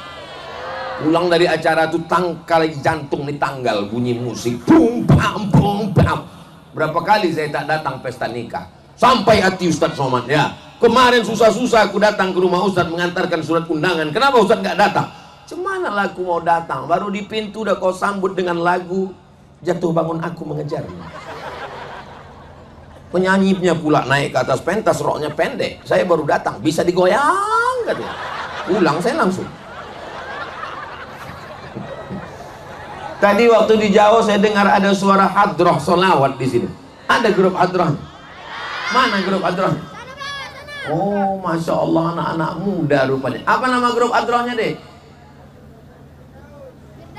Speaker 1: Pulang dari acara itu tangkal jantung di tanggal, bunyi musik, bum bam bum bam. Berapa kali saya tak datang pesta nikah, sampai hati Ustadz Somad ya. Kemarin susah-susah aku datang ke rumah Ustadz mengantarkan surat undangan. Kenapa Ustadz nggak datang? Cemana lah aku mau datang? Baru di pintu udah kau sambut dengan lagu Jatuh Bangun Aku Mengejar. Penyanyinya pula naik ke atas pentas, roknya pendek. Saya baru datang, bisa digoyang katanya. Pulang saya langsung. Tadi waktu di Jawa saya dengar ada suara hadroh solawat di sini. Ada grup hadroh. Mana grup hadroh? Oh, masya Allah, anak-anak muda rupanya. Apa nama grup hadrohnya deh?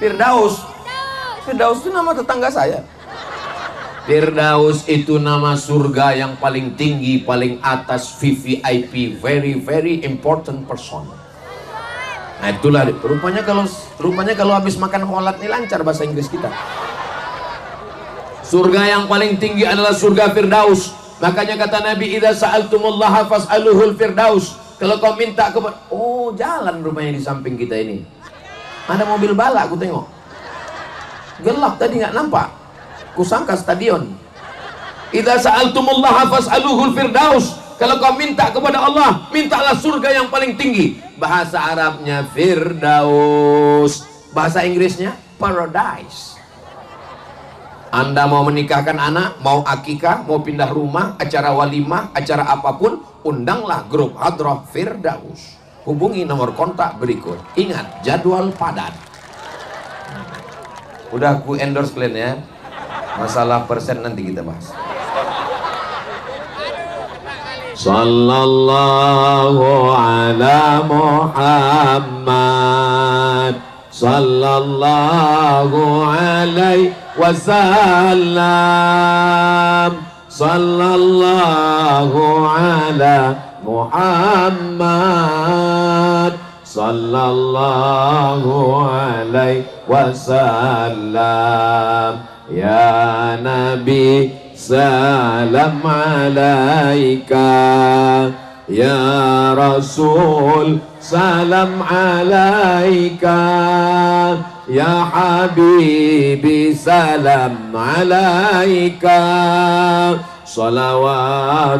Speaker 1: Firdaus. Firdaus itu nama tetangga saya. Firdaus itu nama surga yang paling tinggi, paling atas, VVIP, very very important person. Nah itulah rupanya kalau habis makan kholat ini lancar bahasa Inggris kita. Surga yang paling tinggi adalah surga Firdaus. Makanya kata Nabi, idza sa'altumullaha fas'aluhul firdaus. Kalau kau minta kepada, oh jalan rumahnya di samping kita ini. Ada mobil bala aku tengok. Gelap tadi nggak nampak. Kusangka stadion. Idza sa'altumullaha fas'aluhul firdaus. Kalau kau minta kepada Allah, mintalah surga yang paling tinggi. Bahasa Arabnya Firdaus. Bahasa Inggrisnya Paradise. Anda mau menikahkan anak, mau akikah, mau pindah rumah, acara walimah, acara apapun, undanglah grup Hadrah Firdaus. Hubungi nomor kontak berikut. Ingat, jadwal padat. Udah aku endorse kalian ya. Masalah persen nanti kita bahas. Sallallahu ala Muhammad, sallallahu alaihi wasallam, sallallahu ala Muhammad, sallallahu alaihi wasallam. Ya Nabi, salam alaika. Ya Rasul, salam alaika. Ya Habibi, salam alaika. Salawatullah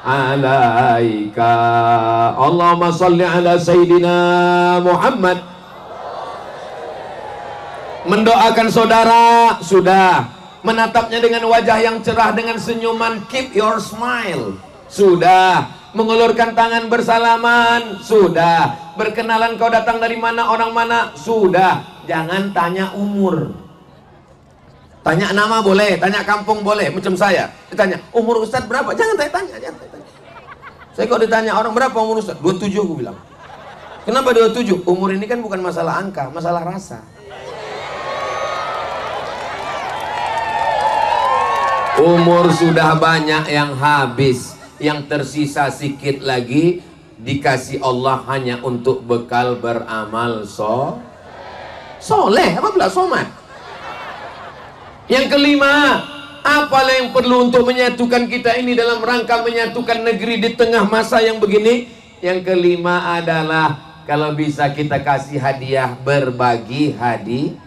Speaker 1: alaika. Allahumma salli ala Sayyidina Muhammad. Mendoakan saudara sudah, menatapnya dengan wajah yang cerah dengan senyuman, keep your smile sudah, mengulurkan tangan bersalaman sudah, berkenalan kau datang dari mana, orang mana sudah. Jangan tanya umur, tanya nama boleh, tanya kampung boleh. Macam saya ditanya umur Ustadz berapa, jangan tanya, jangan tanya. Saya kok ditanya orang berapa umur Ustadz, 27 aku bilang. Kenapa 27? Umur ini kan bukan masalah angka, masalah rasa. Umur sudah banyak yang habis, yang tersisa sedikit lagi dikasih Allah hanya untuk bekal beramal soleh, apa pula somat. Yang kelima, apa yang perlu untuk menyatukan kita ini dalam rangka menyatukan negeri di tengah masa yang begini? Yang kelima adalah kalau bisa kita kasih hadiah, berbagi hadiah.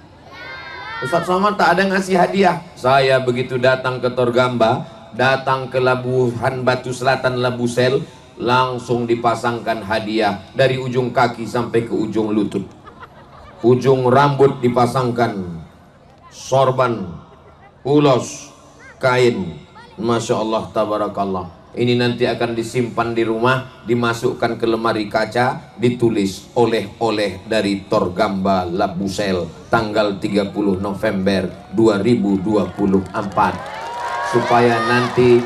Speaker 1: Ustaz Somad tak ada ngasih hadiah. Saya begitu datang ke Torgamba, datang ke Labuhan Batu Selatan, Labusel, langsung dipasangkan hadiah dari ujung kaki sampai ke ujung lutut. Ujung rambut dipasangkan sorban, ulos, kain. Masya Allah, tabarakallah. Ini nanti akan disimpan di rumah, dimasukkan ke lemari kaca, ditulis oleh-oleh dari Torgamba Labusel tanggal 30 November 2024, supaya nanti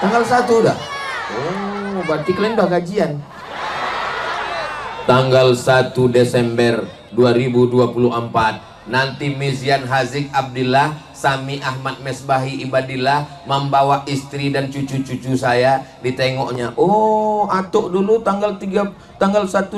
Speaker 1: tanggal 1 udah. Oh, berarti kalian udah gajian. Tanggal 1 Desember 2024 nanti Mizian Hazik Abdillah, Sami Ahmad Mesbahi Ibadillah membawa istri dan cucu-cucu saya, ditengoknya. Oh, atuk dulu tanggal 1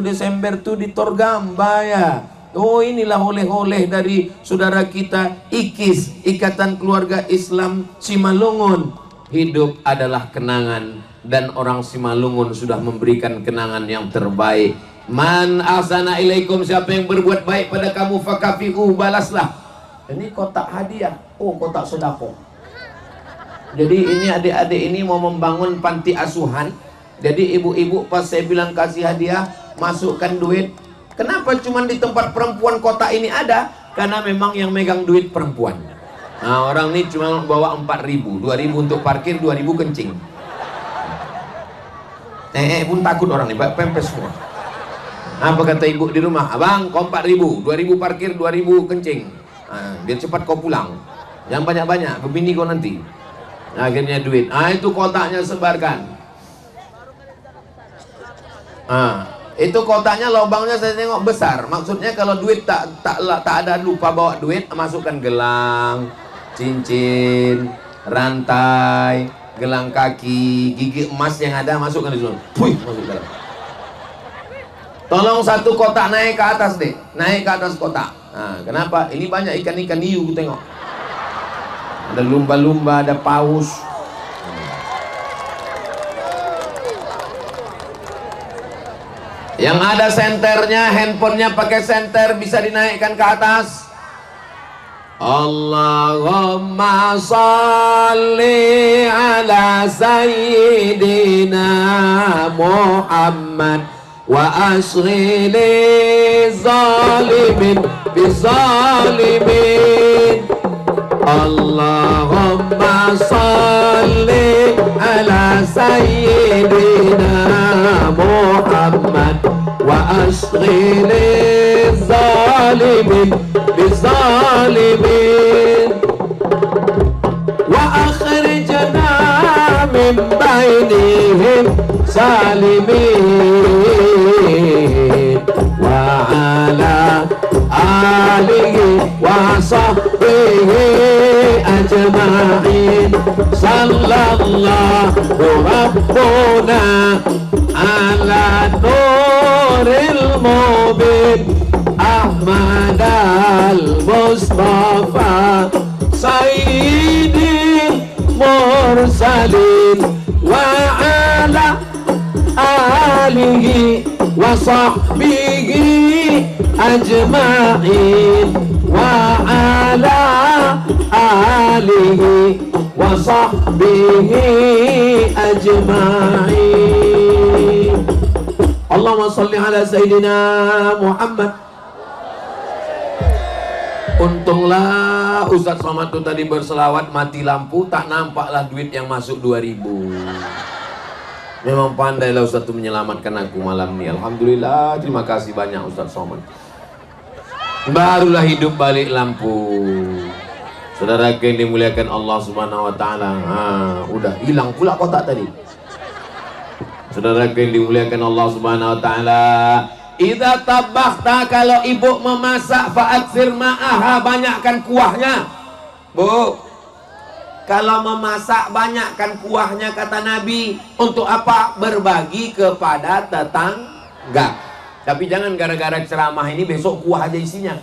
Speaker 1: Desember tuh di Torgamba ya. Oh, inilah oleh-oleh dari saudara kita IKIS, Ikatan Keluarga Islam Simalungun. Hidup adalah kenangan dan orang Simalungun sudah memberikan kenangan yang terbaik. Man ahsana ilaikum, siapa yang berbuat baik pada kamu fakafi'u, balaslah. Ini kotak hadiah, oh kotak sedekah. Jadi ini adik-adik ini mau membangun panti asuhan. Jadi ibu-ibu pas saya bilang kasih hadiah, masukkan duit. Kenapa cuma di tempat perempuan kotak ini ada? Karena memang yang megang duit perempuan. Nah, orang ini cuma bawa 4.000, 2.000 untuk parkir, 2.000 kencing. Pun takut orang nih, pempes semua. Apa kata ibu di rumah? Abang, kau 4.000, 2.000 parkir, 2.000 kencing. Nah, biar cepat kau pulang. Jangan banyak-banyak, bebini kau nanti. Nah, akhirnya duit. Ah, itu kotaknya sebarkan. Ah, itu kotaknya lubangnya saya tengok besar. Maksudnya kalau duit tak ada, lupa bawa duit, masukkan gelang, cincin, rantai, gelang kaki, gigi emas yang ada masukkan di sana. Puih, masuk dalam. Tolong satu kotak naik ke atas deh, naik ke atas kotak. Nah, kenapa? Ini banyak ikan-ikan hiu, tengok. Ada lumba-lumba, ada paus. Yang ada senternya, handphonenya pakai senter, bisa dinaikkan ke atas. Allahumma salli ala sayyidina Muhammad wa asri li zalimin bi zalimin. Allahumma salli ala sayyidina Muhammad wa asri li zalimin bi zalimin wa akhrijna min bainihim salimin wa ala alihi wa sahbihi ajma'in. Sallallahu rabbuna ala nuril mubin Ahmad al-Mustafa sayyidil mursalin wa ala alihi wa sahbihi ajma'in wa ala alihi wa sahbihi ajma'in. Allahumma salli ala sayyidina Muhammad. Untunglah Ustadz Somad tuh tadi berselawat, mati lampu, tak nampaklah duit yang masuk 2000. Memang pandailah Ustadz tuh menyelamatkan aku malam ini. Alhamdulillah, terima kasih banyak Ustadz Somad. Barulah hidup balik lampu. Saudara yang dimuliakan Allah Subhanahu wa taala. Udah hilang pula kotak tadi. Saudara yang dimuliakan Allah Subhanahu wa taala, idza tabakhta, kalau ibu memasak, fa'aksir ma'aha, banyakkan kuahnya. Bu, kalau memasak banyakkan kuahnya, kata Nabi. Untuk apa? Berbagi kepada tetangga. Tapi jangan gara-gara ceramah ini besok kuah aja isinya.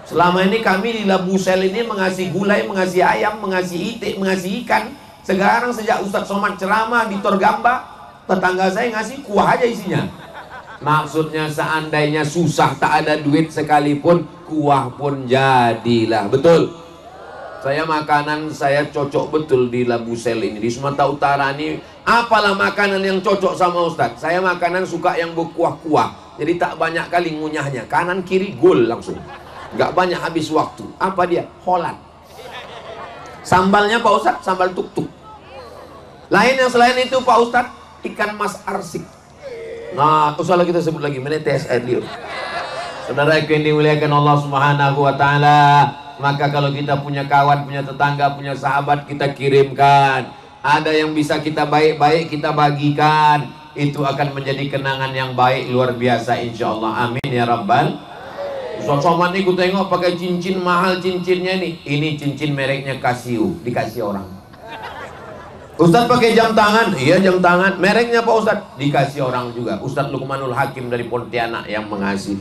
Speaker 1: Selama ini kami di Labusel ini mengasih gulai, mengasih ayam, mengasih itik, mengasih ikan. Sekarang sejak Ustadz Somad ceramah di Torgamba, tetangga saya ngasih kuah aja isinya. Maksudnya seandainya susah, tak ada duit sekalipun, kuah pun jadilah. Betul. Saya makanan saya cocok betul di Labusel ini, di Sumatera Utara ini. Apalah makanan yang cocok sama Ustadz? Saya makanan suka yang berkuah-kuah. Jadi tak banyak kali ngunyahnya. Kanan kiri gol langsung. Gak banyak habis waktu. Apa dia? Holland. Sambalnya Pak Ustadz, sambal tuk-tuk. Lain yang selain itu Pak Ustadz, ikan mas arsik. Nah, usahlah kita sebut lagi, menetes air liur. Saudara yang dimuliakan Allah Subhanahu wa taala, maka kalau kita punya kawan, punya tetangga, punya sahabat, kita kirimkan. Ada yang bisa kita baik-baik, kita bagikan. Itu akan menjadi kenangan yang baik luar biasa insyaallah. Amin ya rabbal. Ustadz Somad nih, ku tengok pakai cincin mahal cincinnya nih. Ini cincin mereknya Casio, dikasih orang. Ustadz pakai jam tangan, iya jam tangan. Mereknya apa Ustadz? Dikasih orang juga. Ustadz Luqmanul Hakim dari Pontianak yang mengasih.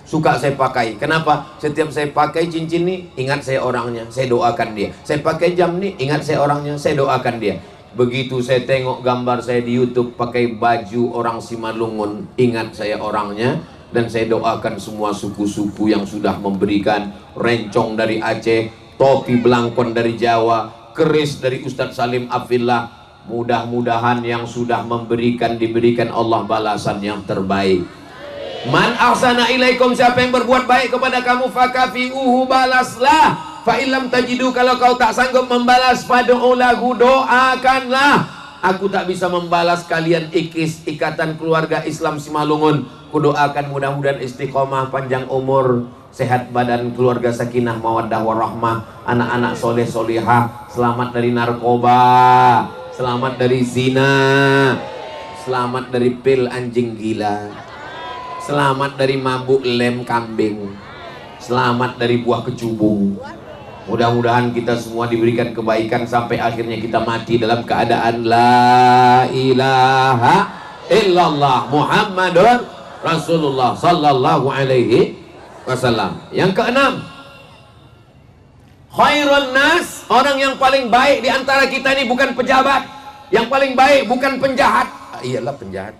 Speaker 1: Suka saya pakai. Kenapa? Setiap saya pakai cincin nih, ingat saya orangnya, saya doakan dia. Saya pakai jam nih, ingat saya orangnya, saya doakan dia. Begitu saya tengok gambar saya di YouTube pakai baju orang Simalungun, ingat saya orangnya. Dan saya doakan semua suku-suku yang sudah memberikan rencong dari Aceh, topi belangkon dari Jawa, keris dari Ustadz Salim Afillah. Mudah-mudahan yang sudah memberikan, diberikan Allah balasan yang terbaik. Man ahsana ilaikum, siapa yang berbuat baik kepada kamu, fakafi'uhu, balaslah. Fa illam tajidu, kalau kau tak sanggup membalas, fad'u lahu, doakanlah. Aku tak bisa membalas kalian, ikatan keluarga Islam Simalungun. Kudoakan mudah-mudahan istiqomah, panjang umur, sehat badan, keluarga sakinah mawaddah warahmah, anak-anak soleh solihah, selamat dari narkoba, selamat dari zina, selamat dari pil anjing gila, selamat dari mabuk lem kambing, selamat dari buah kecubung. Mudah-mudahan kita semua diberikan kebaikan sampai akhirnya kita mati dalam keadaan la ilaha illallah Muhammadur Rasulullah sallallahu alaihi wasallam. Yang keenam, khairun nas, orang yang paling baik di antara kita ini bukan pejabat. Yang paling baik bukan penjahat. Iyalah penjahat.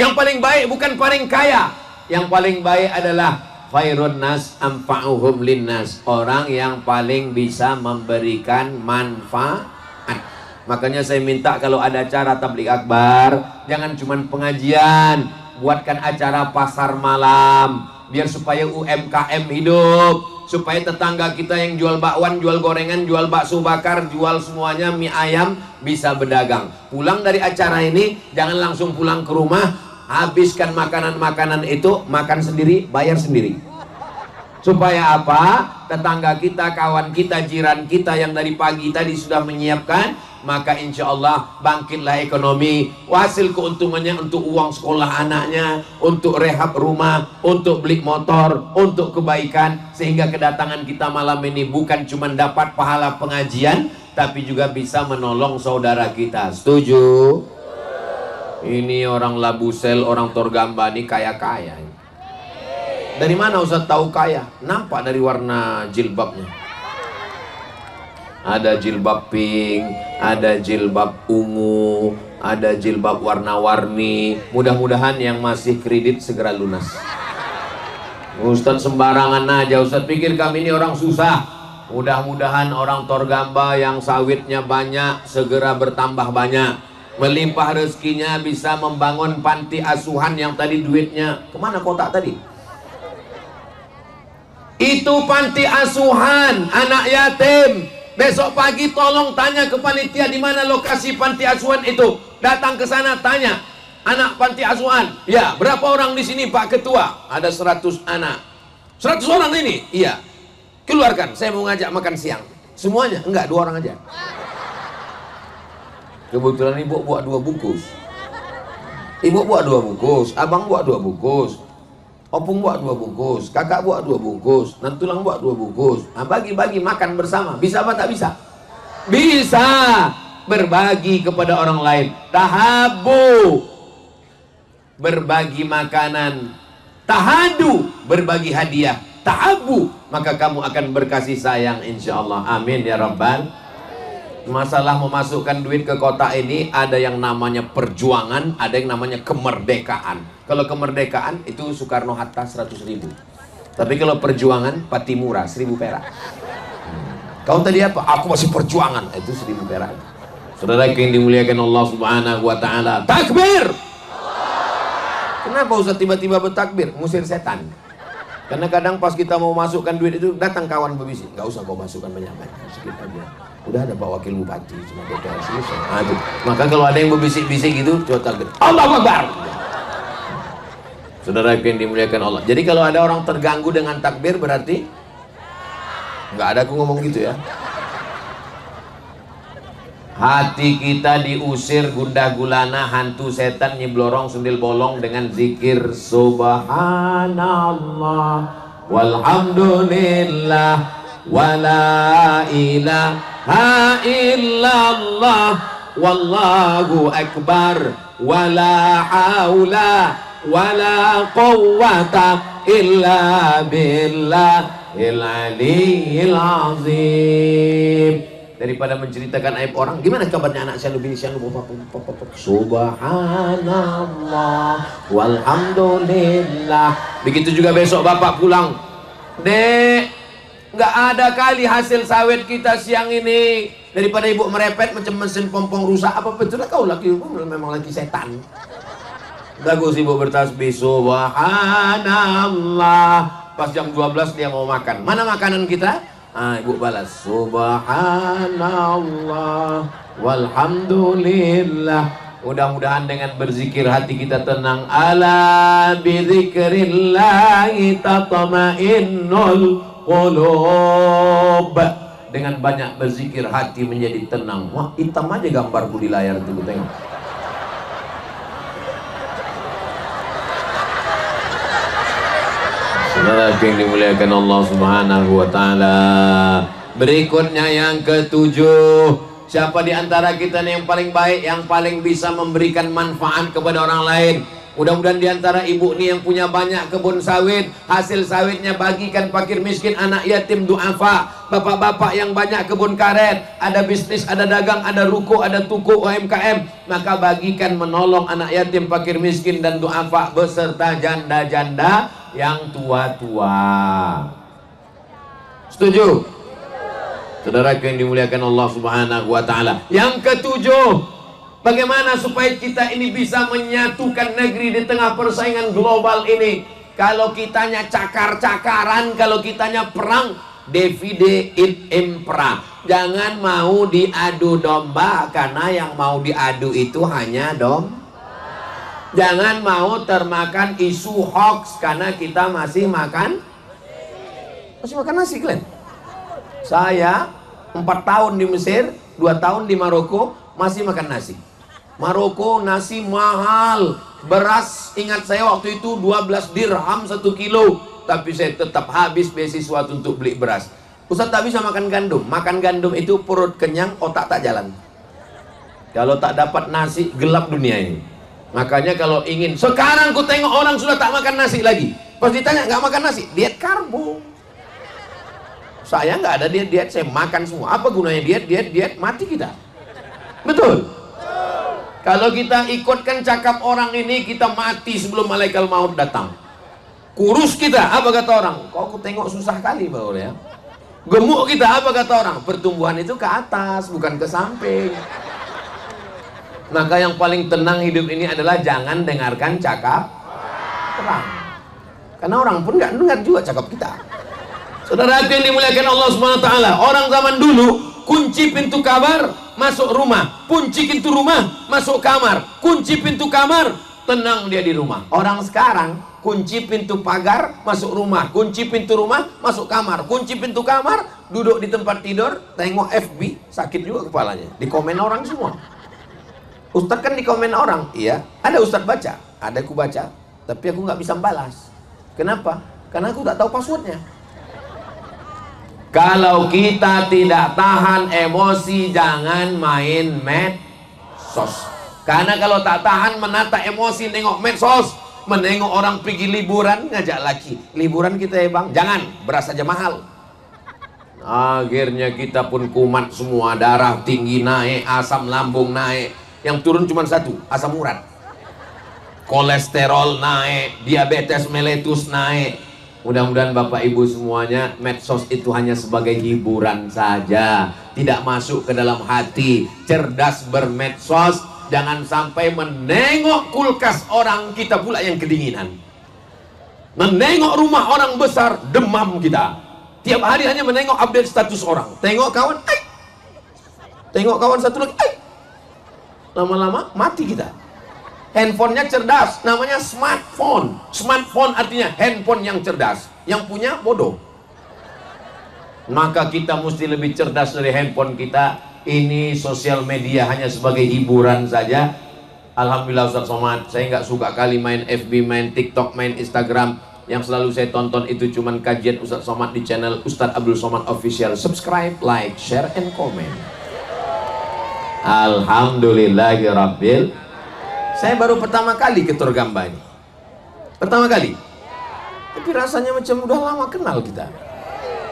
Speaker 1: Yang paling baik bukan paling kaya. Yang paling baik adalah khairun nas anfa'uhum linnas, orang yang paling bisa memberikan manfaat. Makanya saya minta kalau ada acara tabligh akbar, jangan cuman pengajian, buatkan acara pasar malam, biar supaya UMKM hidup, supaya tetangga kita yang jual bakwan, jual gorengan, jual bakso bakar, jual semuanya mie ayam bisa berdagang. Pulang dari acara ini jangan langsung pulang ke rumah, habiskan makanan-makanan itu, makan sendiri, bayar sendiri. Supaya apa? Tetangga kita, kawan kita, jiran kita yang dari pagi tadi sudah menyiapkan, maka insya Allah bangkitlah ekonomi. Hasil keuntungannya untuk uang sekolah anaknya, untuk rehab rumah, untuk beli motor, untuk kebaikan. Sehingga kedatangan kita malam ini bukan cuma dapat pahala pengajian, tapi juga bisa menolong saudara kita. Setuju? Ini orang Labusel, orang Torgamba ini kaya-kaya. Dari mana Ustaz tahu kaya? Nampak dari warna jilbabnya. Ada jilbab pink, ada jilbab ungu, ada jilbab warna-warni. Mudah-mudahan yang masih kredit segera lunas. Ustaz sembarangan aja, Ustaz pikir kami ini orang susah. Mudah-mudahan orang Torgamba yang sawitnya banyak segera bertambah banyak. Melimpah rezekinya, bisa membangun panti asuhan yang tadi duitnya. Kemana kotak tadi? Itu panti asuhan anak yatim. Besok pagi tolong tanya ke panitia di mana lokasi panti asuhan itu. Datang ke sana tanya, anak panti asuhan. Ya, berapa orang di sini Pak Ketua? Ada 100 anak. 100 orang ini? Iya. Keluarkan, saya mau ngajak makan siang. Semuanya? Enggak, 2 orang aja. Kebetulan ibu buat 2 bungkus. Ibu buat 2 bungkus, abang buat 2 bungkus. Opung buat 2 bungkus, kakak buat 2 bungkus, nantulang buat 2 bungkus. Nah, bagi-bagi makan bersama. Bisa apa tak bisa? Bisa. Berbagi kepada orang lain. Tahabu, berbagi makanan. Tahadu, berbagi hadiah. Tahabu, maka kamu akan berkasih sayang insya Allah. Amin ya Rabbal. Masalah memasukkan duit ke kotak ini ada yang namanya perjuangan, ada yang namanya kemerdekaan. Kalau kemerdekaan itu Soekarno-Hatta 100.000. Tapi kalau perjuangan Patimura 1.000 perak. Kau tadi apa? Aku masih perjuangan. Itu 1.000 perak. Saudara yang dimuliakan Allah Subhanahu wa taala. Takbir. Kenapa Ustaz tiba-tiba bertakbir? Ngusir setan. Karena kadang pas kita mau masukkan duit itu datang kawan berbisik. Enggak usah kau masukkan banyak-banyak, sedikit aja. Udah ada Pak Wakil Bupati cuma DPR selesai. Nah, itu. Maka kalau ada yang berbisik-bisik gitu, coba takbir. Allahu Akbar. Saudara yang dimuliakan Allah. Jadi kalau ada orang terganggu dengan takbir berarti nggak ada aku ngomong gitu ya. Hati kita diusir gundah gulana, hantu setan nyiblorong sundil bolong dengan zikir subhanallah walhamdulillah wala ilaha illallah wallahu akbar wala haula wala quwwata illa billahil aliyyil azim. Daripada menceritakan aib orang, gimana kabarnya anak saya lebih subhanallah walhamdulillah. Begitu juga besok bapak pulang, Dek, nggak ada kali hasil sawit kita siang ini. Daripada ibu merepet macam mesin pompong rusak, apa betul kau laki memang lagi setan. Bagus ibu bertasbih subhanallah. Pas jam 12 dia mau makan. Mana makanan kita? Ibu balas subhanallah walhamdulillah. Mudah-mudahan dengan berzikir hati kita tenang. Ala bidzikrillahi tatma'innul qulub. Dengan banyak berzikir hati menjadi tenang. Wah, hitam aja gambarku di layar itu, tengok. Saudara yang dimuliakan Allah Subhanahu wa taala. Berikutnya yang ketujuh, siapa di antara kita yang paling baik, yang paling bisa memberikan manfaat kepada orang lain? Mudah-mudahan diantara ibu nih yang punya banyak kebun sawit, hasil sawitnya bagikan fakir miskin, anak yatim, duafa. Bapak-bapak yang banyak kebun karet, ada bisnis, ada dagang, ada ruko, ada tuku UMKM, maka bagikan menolong anak yatim, fakir miskin, dan duafa beserta janda-janda yang tua-tua. Setuju? Saudara yang dimuliakan Allah Subhanahu wa Ta'ala. Yang ketujuh, bagaimana supaya kita ini bisa menyatukan negeri di tengah persaingan global ini? Kalau kitanya cakar-cakaran, kalau kitanya perang, divide et impera. Jangan mau diadu domba, karena yang mau diadu itu hanya domba. Jangan mau termakan isu hoax, karena kita masih makan nasi, kalian. Saya 4 tahun di Mesir, 2 tahun di Maroko, masih makan nasi. Maroko nasi mahal, beras ingat saya waktu itu 12 dirham 1 kilo, tapi saya tetap habis beasiswa untuk beli beras. Ustaz tak bisa makan gandum itu perut kenyang, otak tak jalan. Kalau tak dapat nasi, gelap dunia ini. Makanya kalau ingin, sekarang ku tengok orang sudah tak makan nasi lagi. Pas ditanya nggak makan nasi, diet karbo. Saya nggak ada diet, saya makan semua. Apa gunanya diet, mati kita. Betul? Kalau kita ikutkan cakap orang ini, kita mati sebelum malaikat maut datang. Kurus kita, apa kata orang? Kok aku tengok susah kali bau ya. Gemuk kita, apa kata orang? Pertumbuhan itu ke atas, bukan ke samping. Maka yang paling tenang hidup ini adalah jangan dengarkan cakap orang. Karena orang pun nggak dengar juga cakap kita. Saudara yang dimuliakan Allah Subhanahu wa Ta'ala, orang zaman dulu kunci pintu kamar, masuk rumah, kunci pintu rumah, masuk kamar, kunci pintu kamar, tenang dia di rumah. Orang sekarang kunci pintu pagar, masuk rumah, kunci pintu rumah, masuk kamar, kunci pintu kamar, duduk di tempat tidur, tengok FB, sakit juga kepalanya. Di komen orang semua. Ustadz kan di komen orang, iya, ada Ustadz baca, ada aku baca, tapi aku nggak bisa balas. Kenapa? Karena aku nggak tahu passwordnya. Kalau kita tidak tahan emosi, jangan main medsos. Karena kalau tak tahan menata emosi, nengok medsos, menengok orang pergi liburan, ngajak lagi. Liburan kita ya bang, jangan, beras aja mahal. Akhirnya kita pun kumat semua, darah tinggi naik, asam lambung naik. Yang turun cuma satu, asam urat. Kolesterol naik, diabetes meletus naik. Mudah-mudahan Bapak Ibu semuanya, medsos itu hanya sebagai hiburan saja, tidak masuk ke dalam hati. Cerdas bermedsos, jangan sampai menengok kulkas orang, kita pula yang kedinginan. Menengok rumah orang besar, demam kita. Tiap hari hanya menengok update status orang. Tengok kawan, ay. Tengok kawan satu lagi, ay. Lama-lama mati kita. Handphonenya cerdas, namanya smartphone. Smartphone artinya handphone yang cerdas. Yang punya bodoh. Maka kita mesti lebih cerdas dari handphone kita. Ini sosial media hanya sebagai hiburan saja. Alhamdulillah Ustaz Somad, saya nggak suka kali main FB, main TikTok, main Instagram. Yang selalu saya tonton itu cuman kajian Ustaz Somad di channel Ustaz Abdul Somad Official. Subscribe, like, share, and comment. Alhamdulillahirabbil. Saya baru pertama kali ke Torgamba ini. Pertama kali. Tapi rasanya macam udah lama kenal kita.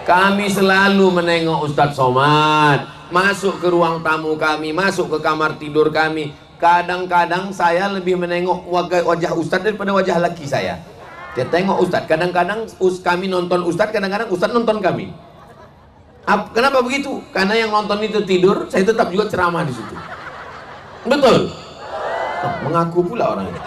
Speaker 1: Kami selalu menengok Ustadz Somad. Masuk ke ruang tamu kami, masuk ke kamar tidur kami. Kadang-kadang saya lebih menengok wajah Ustadz daripada wajah laki saya. Dia tengok Ustadz. Kadang-kadang kami nonton Ustadz, kadang-kadang Ustadz nonton kami. Kenapa begitu? Karena yang nonton itu tidur, saya tetap juga ceramah di situ. Betul. Mengaku pula orang ini.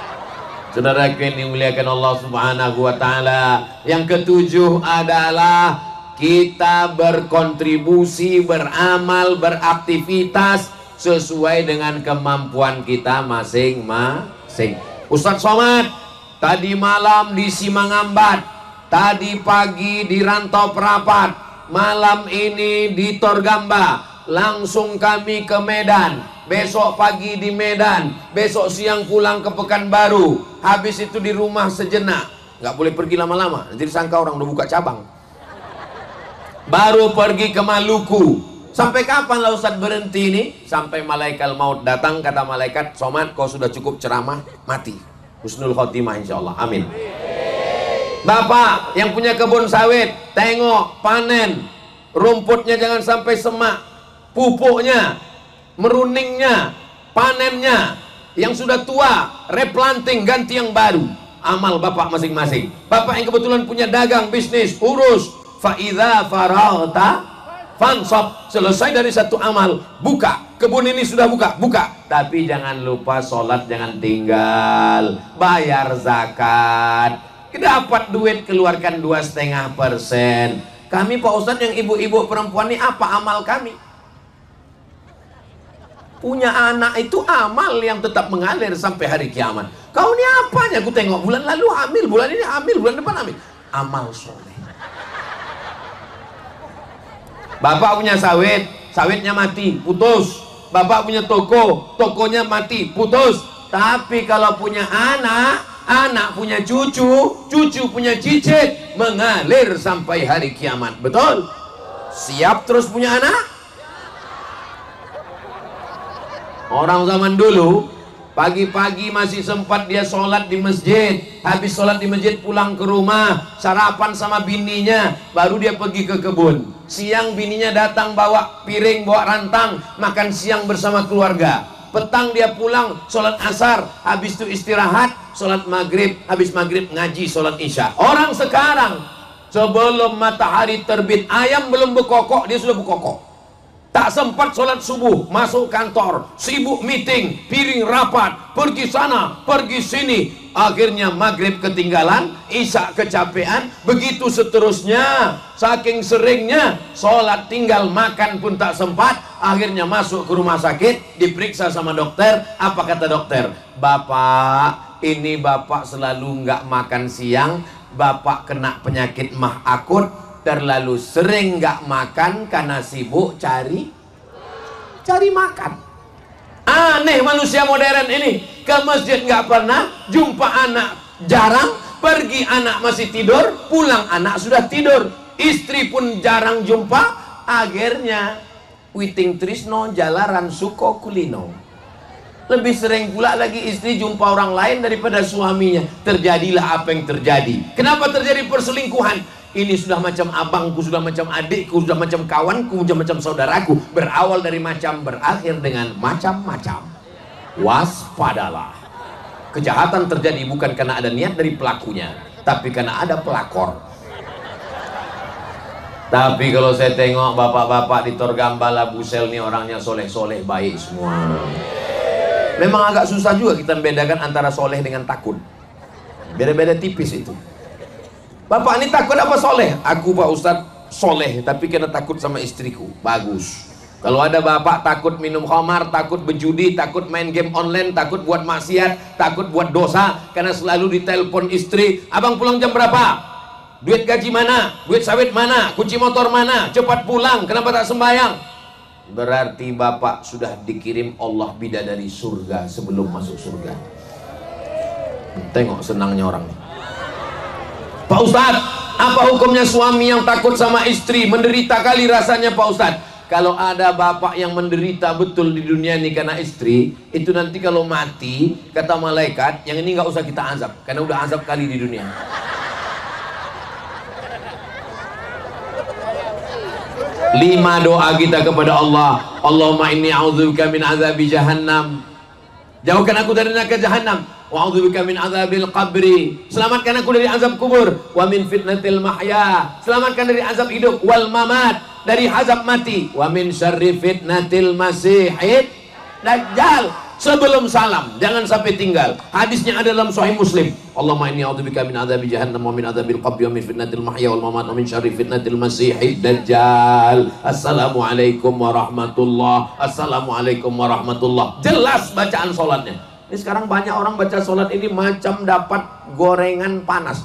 Speaker 1: Saudara yang dimuliakan Allah Subhanahu wa Ta'ala, yang ketujuh adalah kita berkontribusi, beramal, beraktivitas sesuai dengan kemampuan kita masing-masing. Ustadz Somad tadi malam di Simangambat, tadi pagi di Rantau Perapat, malam ini di Torgamba, langsung kami ke Medan. Besok pagi di Medan, besok siang pulang ke Pekanbaru, habis itu di rumah sejenak. Nggak boleh pergi lama-lama, nanti disangka orang udah buka cabang. Baru pergi ke Maluku. Sampai kapan lah Ustadz berhenti ini? Sampai malaikat maut datang, kata malaikat, Somad kau sudah cukup ceramah, mati. husnul khotimah insyaallah. Amin. Bapak yang punya kebun sawit, tengok panen, rumputnya jangan sampai semak, pupuknya, meruningnya, panennya, yang sudah tua replanting, ganti yang baru. Amal bapak masing-masing. Bapak yang kebetulan punya dagang, bisnis, urus. Fa idza faragta fansab. Selesai dari satu amal, buka. Kebun ini sudah buka, buka. Tapi jangan lupa sholat, jangan tinggal. Bayar zakat. Dapat duit, keluarkan 2,5%. Kami Pak Ustadz yang ibu-ibu perempuan ini, apa amal kami? Punya anak itu amal yang tetap mengalir sampai hari kiamat. Kau ini apanya? Aku tengok bulan lalu hamil, bulan ini hamil, bulan depan hamil. Amal soleh. Bapak punya sawit, sawitnya mati, putus. Bapak punya toko, tokonya mati, putus. Tapi kalau punya anak, anak punya cucu, cucu punya cicit, mengalir sampai hari kiamat. Betul? Siap terus punya anak? Orang zaman dulu pagi-pagi masih sempat dia sholat di masjid. Habis sholat di masjid pulang ke rumah, sarapan sama bininya, baru dia pergi ke kebun. Siang bininya datang bawa piring, bawa rantang, makan siang bersama keluarga. Petang dia pulang, sholat asar, habis itu istirahat, sholat maghrib, habis maghrib ngaji, sholat isya. Orang sekarang sebelum matahari terbit, ayam belum berkokok, dia sudah berkokok. Tak sempat sholat subuh, masuk kantor, sibuk meeting, piring rapat, pergi sana, pergi sini. Akhirnya maghrib ketinggalan, isya kecapean, begitu seterusnya. Saking seringnya, sholat tinggal, makan pun tak sempat. Akhirnya masuk ke rumah sakit, diperiksa sama dokter. Apa kata dokter? Bapak, ini bapak selalu nggak makan siang, bapak kena penyakit mah akut, terlalu sering nggak makan karena sibuk cari makan. Aneh manusia modern ini, ke masjid nggak pernah, jumpa anak jarang, pergi anak masih tidur, pulang anak sudah tidur, istri pun jarang jumpa. Akhirnya witing trisno jalaran suko kulino. Lebih sering pula lagi istri jumpa orang lain daripada suaminya. Terjadilah apa yang terjadi. Kenapa terjadi perselingkuhan? Ini sudah macam abangku, sudah macam adikku, sudah macam kawanku, sudah macam saudaraku. Berawal dari macam, berakhir dengan macam-macam. Waspadalah. Kejahatan terjadi bukan karena ada niat dari pelakunya, tapi karena ada pelakor. Tapi kalau saya tengok bapak-bapak di Torgambala, Busel nih orangnya soleh-soleh, baik semua. Memang agak susah juga kita membedakan antara soleh dengan takut. Beda-beda tipis itu. Bapak ini takut apa soleh? Aku Pak Ustadz soleh, tapi kena takut sama istriku. Bagus. Kalau ada bapak takut minum khamar, takut berjudi, takut main game online, takut buat maksiat, takut buat dosa, karena selalu ditelepon istri, abang pulang jam berapa? Duit gaji mana? Duit sawit mana? Kunci motor mana? Cepat pulang, kenapa tak sembahyang? Berarti bapak sudah dikirim Allah bidadari surga sebelum masuk surga. Tengok senangnya orang. Pak Ustadz, apa hukumnya suami yang takut sama istri? Menderita kali rasanya Pak Ustadz. Kalau ada bapak yang menderita betul di dunia ini karena istri, itu nanti kalau mati, kata malaikat, yang ini nggak usah kita azab, karena udah azab kali di dunia. Lima doa kita kepada Allah. Allahumma inni a'udzubika min azabi jahannam. Jauhkan aku dari neraka jahannam. Wa a'udzubika min azabil qabri. Selamatkan aku dari azab kubur. Wa min fitnatil mahya. Selamatkan dari azab hidup. Wal mamat. Dari azab mati. Wa min syarri fitnatil masihid dajjal. Sebelum salam, jangan sampai tinggal. Hadisnya ada dalam Sahih Muslim. Allahumma inni a'udzubika min adzabi jahannam wa min adzabil qabri wa min fitnatil mahya wal mamat wa min syarri fitnatil masihid dajjal. Assalamualaikum warahmatullah. Assalamualaikum warahmatullah. Jelas bacaan sholatnya. Ini sekarang banyak orang baca sholat ini macam dapat gorengan panas.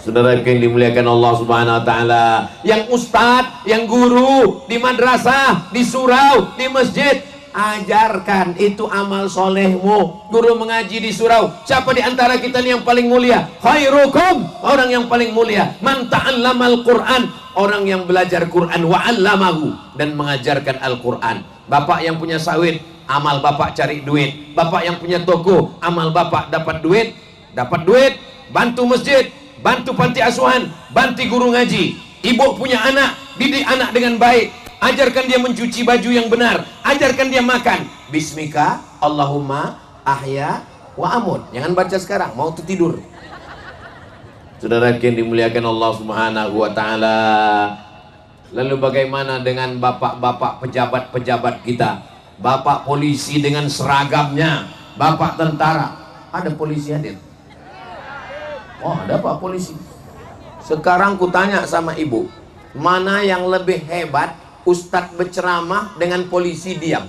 Speaker 1: Saudara yang dimuliakan Allah Subhanahu wa taala, yang ustadz, yang guru di madrasah, di surau, di masjid, ajarkan itu amal solehmu. Guru mengaji di surau, siapa di antara kita nih yang paling mulia? Khairukum, orang yang paling mulia man ta'allamal Qur'an, orang yang belajar Quran wa 'allamahu dan mengajarkan Al-Quran. Bapak yang punya sawit, amal bapak cari duit. Bapak yang punya toko, amal bapak dapat duit, bantu masjid, bantu panti asuhan, bantu guru ngaji. Ibu punya anak, didik anak dengan baik, ajarkan dia mencuci baju yang benar, ajarkan dia makan. Bismika Allahumma ahya wa amut. Jangan baca sekarang, mau tidur. Saudara yang dimuliakan Allah Subhanahu wa taala. Lalu bagaimana dengan bapak-bapak pejabat-pejabat kita? Bapak polisi dengan seragamnya, bapak tentara. Ada polisi hadir? Oh, ada pak polisi. Sekarang kutanya sama ibu, mana yang lebih hebat, ustadz berceramah dengan polisi diam?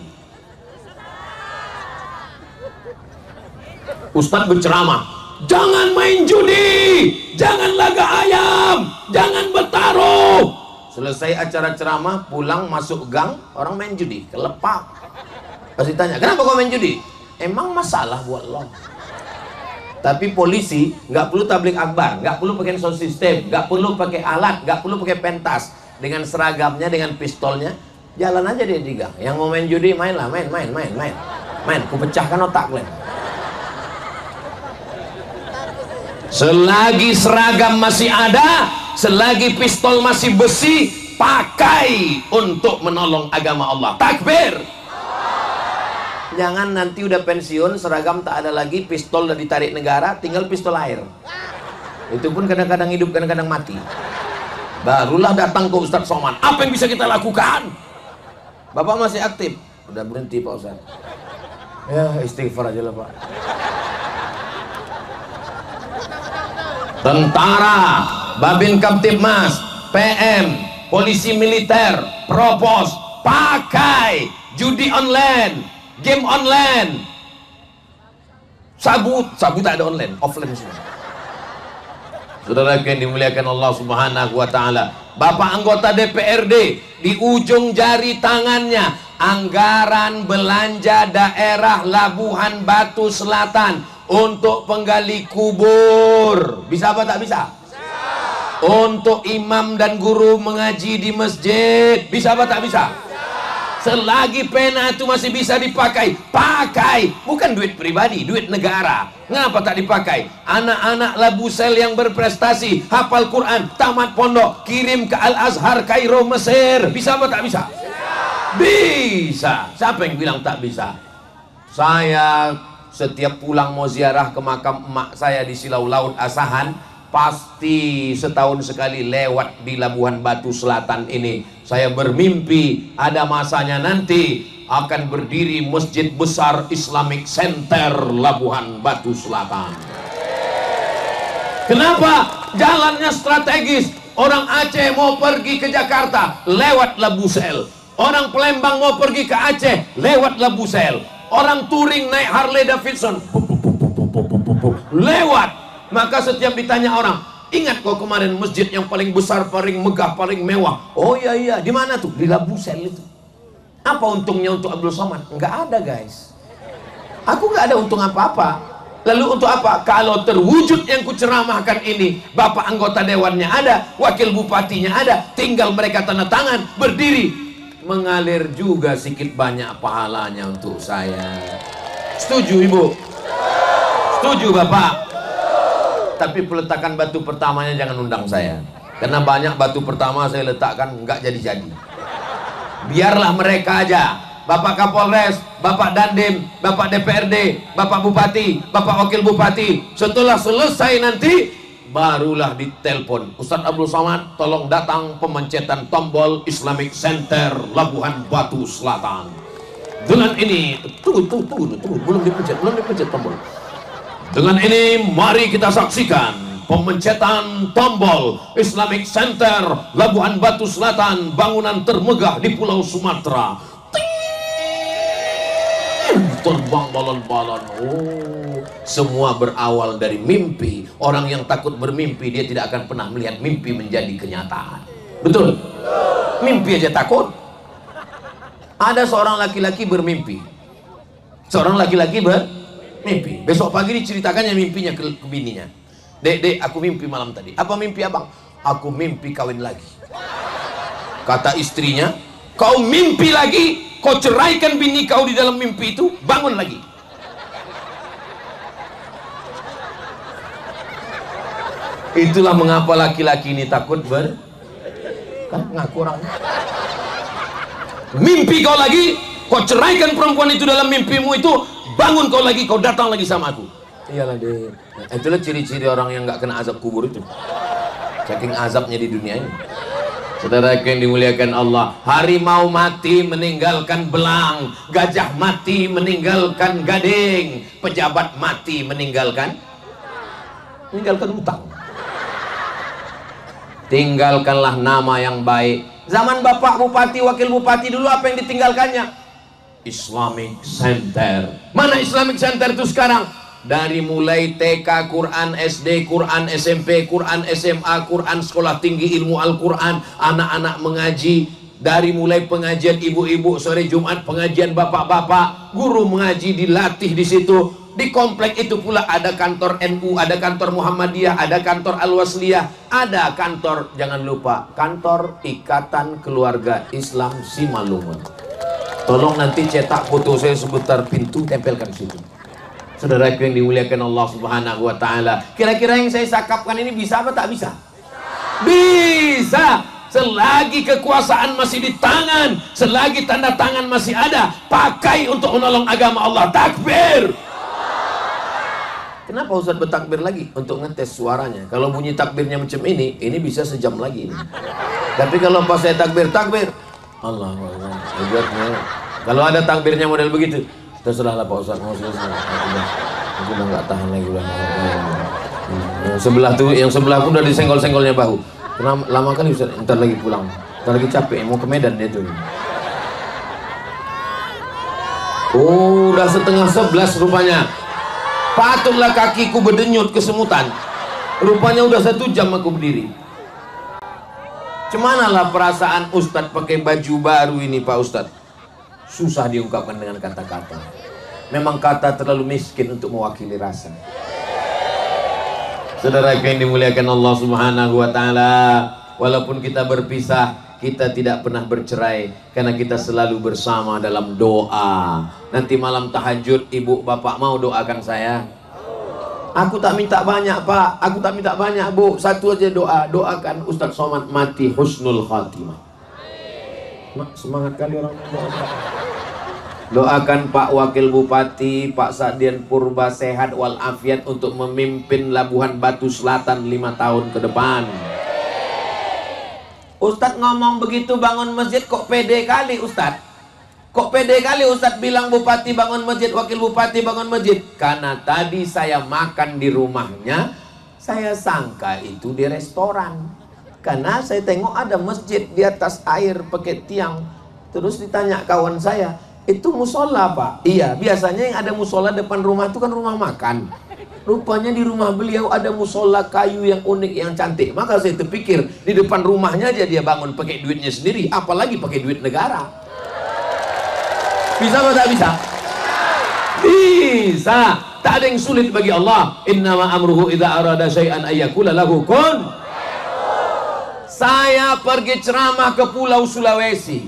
Speaker 1: Ustadz berceramah, jangan main judi, jangan laga ayam, jangan bertaruh. Selesai acara ceramah, pulang masuk gang, orang main judi, kelepak. Pasti tanya, kenapa kau main judi? Emang masalah buat lo? Tapi polisi nggak perlu tablik akbar, nggak perlu pakai sound system, nggak perlu pakai alat, nggak perlu pakai pentas. Dengan seragamnya, dengan pistolnya, jalan aja dia di gang. Yang mau main judi, mainlah, main. Ku pecahkan otak kalian. Selagi seragam masih ada, selagi pistol masih besi, pakai untuk menolong agama Allah. Takbir. Jangan nanti udah pensiun, seragam tak ada lagi, pistol udah ditarik negara, tinggal pistol air. Itu pun kadang-kadang hidup, kadang-kadang mati. Barulah datang ke Ustadz Somad. Apa yang bisa kita lakukan? Bapak masih aktif. Udah berhenti Pak Ustadz. Ya istighfar aja lah Pak. Tentara, Babin Kamtibmas, PM, polisi militer, propos, pakai judi online, game online, sabu tak ada online, offline semua. Saudara yang dimuliakan Allah Subhanahu wa taala, Bapak anggota DPRD, di ujung jari tangannya anggaran belanja daerah Labuhan Batu Selatan untuk penggali kubur. Bisa apa tak bisa? Bisa. Untuk imam dan guru mengaji di masjid. Bisa apa tak bisa? Selagi pena itu masih bisa dipakai, pakai. Bukan duit pribadi, duit negara. Ngapa tak dipakai? Anak-anak Labusel yang berprestasi, hafal Quran, tamat pondok, kirim ke Al-Azhar Kairo Mesir. Bisa apa tak bisa? Bisa. Siapa yang bilang tak bisa? Saya setiap pulang mau ziarah ke makam emak saya di Silau Laut Asahan, pasti setahun sekali lewat di Labuhan Batu Selatan ini. Saya bermimpi ada masanya nanti akan berdiri masjid besar Islamic Center Labuhan Batu Selatan. Kenapa? Jalannya strategis. Orang Aceh mau pergi ke Jakarta lewat Labusel. Orang Palembang mau pergi ke Aceh lewat Labusel. Orang touring naik Harley Davidson lewat. Maka setiap ditanya orang, ingat kok kemarin masjid yang paling besar, paling megah, paling mewah? Oh iya, di mana tuh? Di Labusel itu. Apa untungnya untuk Abdul Somad? Enggak ada guys. Aku nggak ada untung apa-apa. Lalu untuk apa? Kalau terwujud yang kuceramahkan ini, Bapak anggota dewannya ada, wakil bupatinya ada, tinggal mereka tanda tangan, berdiri, mengalir juga sedikit banyak pahalanya untuk saya. Setuju Ibu? Setuju Bapak? Tapi peletakan batu pertamanya jangan undang saya, karena banyak batu pertama saya letakkan nggak jadi-jadi. Biarlah mereka aja, Bapak Kapolres, Bapak Dandim, Bapak DPRD, Bapak Bupati, Bapak Wakil Bupati. Setelah selesai nanti barulah ditelepon, Ustadz Abdul Somad tolong datang pemencetan tombol Islamic Center Labuhan Batu Selatan. Dengan ini, tunggu, belum dipencet tombol. Dengan ini mari kita saksikan pemencetan tombol Islamic Center Labuhan Batu Selatan, bangunan termegah di Pulau Sumatera. Terbang balon-balon. Oh, semua berawal dari mimpi. Orang yang takut bermimpi, dia tidak akan pernah melihat mimpi menjadi kenyataan. Betul? Mimpi aja takut. Ada seorang laki-laki bermimpi. Seorang laki-laki bermimpi. Besok pagi diceritakannya mimpinya ke bininya. Dek, aku mimpi malam tadi. Apa mimpi abang? Aku mimpi kawin lagi. Kata istrinya, kau mimpi lagi? kau ceraikan bini kau di dalam mimpi itu, bangun lagi. Itulah mengapa laki-laki ini takut kan ngaku orang. Mimpi kau lagi, kau ceraikan perempuan itu dalam mimpimu itu, bangun kau lagi, kau datang lagi sama aku. Iyalah deh. Itulah ciri-ciri orang yang nggak kena azab kubur itu. Saking azabnya di dunia ini. Saudara yang dimuliakan Allah, harimau mati meninggalkan belang, gajah mati meninggalkan gading, pejabat mati meninggalkan utang. Tinggalkanlah nama yang baik. Zaman Bapak Bupati, Wakil Bupati dulu apa yang ditinggalkannya? Islamic Center. Mana Islamic Center itu sekarang? Dari mulai TK, Quran, SD, Quran, SMP, Quran, SMA, Quran, sekolah tinggi ilmu Al-Quran, anak-anak mengaji. Dari mulai pengajian ibu-ibu, sore Jumat pengajian bapak-bapak, guru mengaji dilatih di situ. Di komplek itu pula ada kantor NU, ada kantor Muhammadiyah, ada kantor Al-Wasliyah, ada kantor, jangan lupa, kantor Ikatan Keluarga Islam Simalungun. Tolong nanti cetak foto saya sebentar pintu, tempelkan situ. Saudara yang dimuliakan Allah Subhanahu wa Ta'ala, kira-kira yang saya sakapkan ini bisa apa tak bisa? Bisa. Selagi kekuasaan masih di tangan, selagi tanda tangan masih ada, pakai untuk menolong agama Allah. Takbir. Kenapa Ustaz bertakbir lagi? Untuk ngetes suaranya. Kalau bunyi takbirnya macam ini bisa sejam lagi ini. Tapi kalau pas saya takbir Allah Akbar. Kalau ada takbirnya model begitu, terserahlah Pak Ustaz, mau selesai. Aku udah nggak tahan lagi. Yang sebelah pun udah disenggol-senggolnya bahu. Kenapa lama kali Ustaz? Ntar lagi pulang. Ntar lagi capek, mau ke Medan dia tuh. Oh, udah setengah 11 rupanya. Patutlah kakiku berdenyut kesemutan. Rupanya udah 1 jam aku berdiri. Cemanalah perasaan Ustadz pakai baju baru ini Pak Ustadz. Susah diungkapkan dengan kata-kata. Memang kata terlalu miskin untuk mewakili rasa. Saudara yang dimuliakan Allah Subhanahu wa Ta'ala, walaupun kita berpisah, kita tidak pernah bercerai karena kita selalu bersama dalam doa. Nanti malam tahajud ibu bapak mau doakan saya? Aku tak minta banyak Pak, aku tak minta banyak Bu, satu aja doa. Doakan Ustadz Somad mati husnul khatimah. Semangat kali orang doa. Doakan Pak Wakil Bupati, Pak Sadian Purba sehat walafiat untuk memimpin Labuhan Batu Selatan 5 tahun ke depan. Ustadz ngomong begitu bangun masjid kok pede kali Ustadz. Kok pede kali Ustadz bilang Bupati bangun masjid, Wakil Bupati bangun masjid. Karena tadi saya makan di rumahnya, saya sangka itu di restoran. Karena saya tengok ada masjid di atas air pakai tiang. Terus ditanya kawan saya, itu musola Pak? Iya, biasanya yang ada musola depan rumah itu kan rumah makan. Rupanya di rumah beliau ada musola kayu yang unik, yang cantik. Maka saya terpikir di depan rumahnya aja dia bangun pakai duitnya sendiri, apalagi pakai duit negara. Bisa atau tak bisa? Bisa. Tak ada yang sulit bagi Allah. Innama amruhu idza arada syai'an ayyakula lahu kun. Saya pergi ceramah ke Pulau Sulawesi.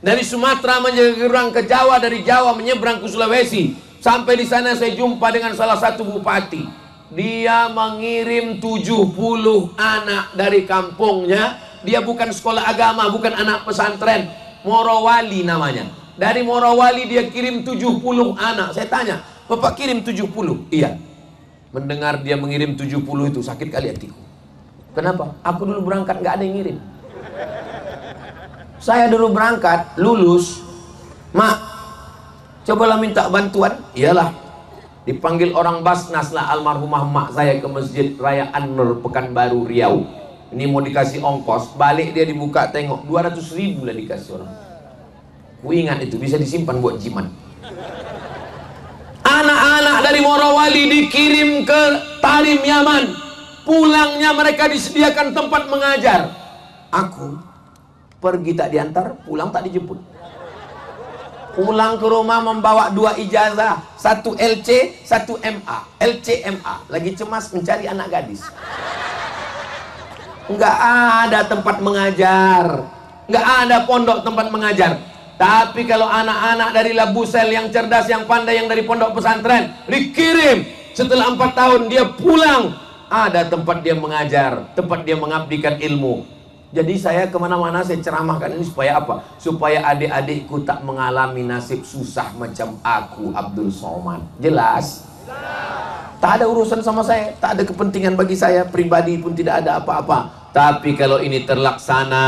Speaker 1: Dari Sumatera menyeberang ke Jawa, dari Jawa menyeberang ke Sulawesi. Sampai di sana saya jumpa dengan salah satu bupati. Dia mengirim 70 anak dari kampungnya. Dia bukan sekolah agama, bukan anak pesantren. Morowali namanya. Dari Morowali dia kirim 70 anak. Saya tanya, Bapak kirim 70? Iya. Mendengar dia mengirim 70 itu sakit kali hatiku. Kenapa? Aku dulu berangkat gak ada yang ngirim. Saya dulu berangkat, lulus, Mak, cobalah minta bantuan. Iyalah, dipanggil orang Basnas lah almarhumah mak saya ke Masjid Raya An-Nur Pekanbaru Riau. Ini mau dikasih ongkos, balik dia dibuka tengok 200.000 lah dikasih orang. Ku ingat itu bisa disimpan buat jimat. Anak-anak dari Morowali dikirim ke Tarim Yaman. Pulangnya mereka disediakan tempat mengajar. Aku pergi tak diantar, pulang tak dijemput. Pulang ke rumah membawa 2 ijazah, 1 LC, 1 MA. LCMA, lagi cemas mencari anak gadis. Enggak ada tempat mengajar, enggak ada pondok tempat mengajar. Tapi kalau anak-anak dari Labusel yang cerdas, yang pandai, yang dari pondok pesantren dikirim, setelah 4 tahun dia pulang, ada tempat dia mengajar, tempat dia mengabdikan ilmu. Jadi saya kemana-mana saya ceramahkan ini supaya apa? Supaya adik-adikku tak mengalami nasib susah macam aku, Abdul Somad. Jelas? Tak ada urusan sama saya, tak ada kepentingan bagi saya pribadi pun, tidak ada apa-apa. Tapi kalau ini terlaksana,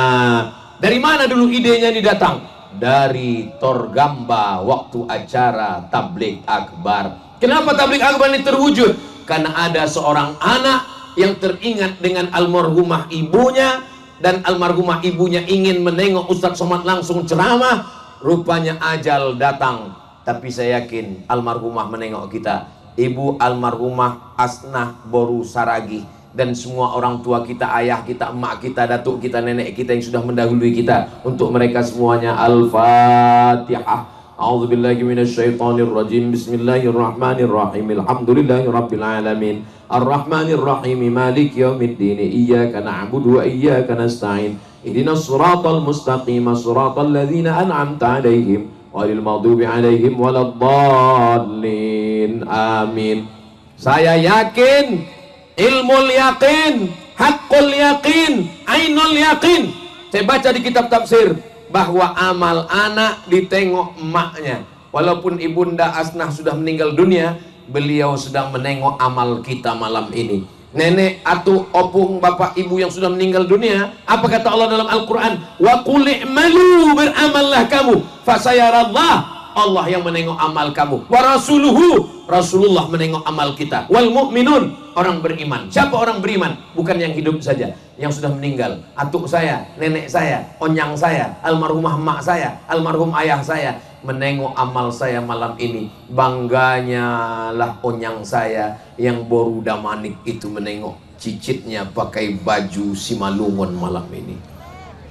Speaker 1: dari mana dulu idenya ini datang? Dari Torgamba waktu acara tabligh akbar. Kenapa tabligh akbar ini terwujud? Karena ada seorang anak yang teringat dengan almarhumah ibunya, dan almarhumah ibunya ingin menengok Ustadz Somad langsung ceramah. Rupanya ajal datang, tapi saya yakin almarhumah menengok kita. Ibu almarhumah Asnah Boru Saragi dan semua orang tua kita, ayah kita, emak kita, datuk kita, nenek kita yang sudah mendahului kita. Untuk mereka semuanya Al-Fatihah. A'udzubillahi minasyaitonirrajim. Bismillahirrahmanirrahim. Alhamdulillahirabbil alamin. Arrahmanirrahim. Maliki yaumiddin. Iyyaka na'budu wa iyyaka nasta'in. Ihdinas siratal mustaqim. Siratal ladzina an'amta 'alaihim ghairil maghdubi 'alaihim waladdallin. Amin. Saya yakin, ilmul yakin, haqqul yakin, ainul yakin. Saya baca di kitab tafsir bahwa amal anak ditengok emaknya. Walaupun ibunda Asnah sudah meninggal dunia, beliau sedang menengok amal kita malam ini. Nenek atau opung bapak ibu yang sudah meninggal dunia, apa kata Allah dalam Al-Quran? Wa qul i'malu, beramallah kamu, fasayarallah, Allah yang menengok amal kamu, wa rasuluhu, Rasulullah menengok amal kita, wal mu'minun, orang beriman. Siapa orang beriman? Bukan yang hidup saja, yang sudah meninggal. Atuk saya, nenek saya, onyang saya, almarhumah emak saya, almarhum ayah saya menengok amal saya malam ini. Bangganya lah onyang saya yang Boru Damanik itu menengok cicitnya pakai baju Simalungun malam ini.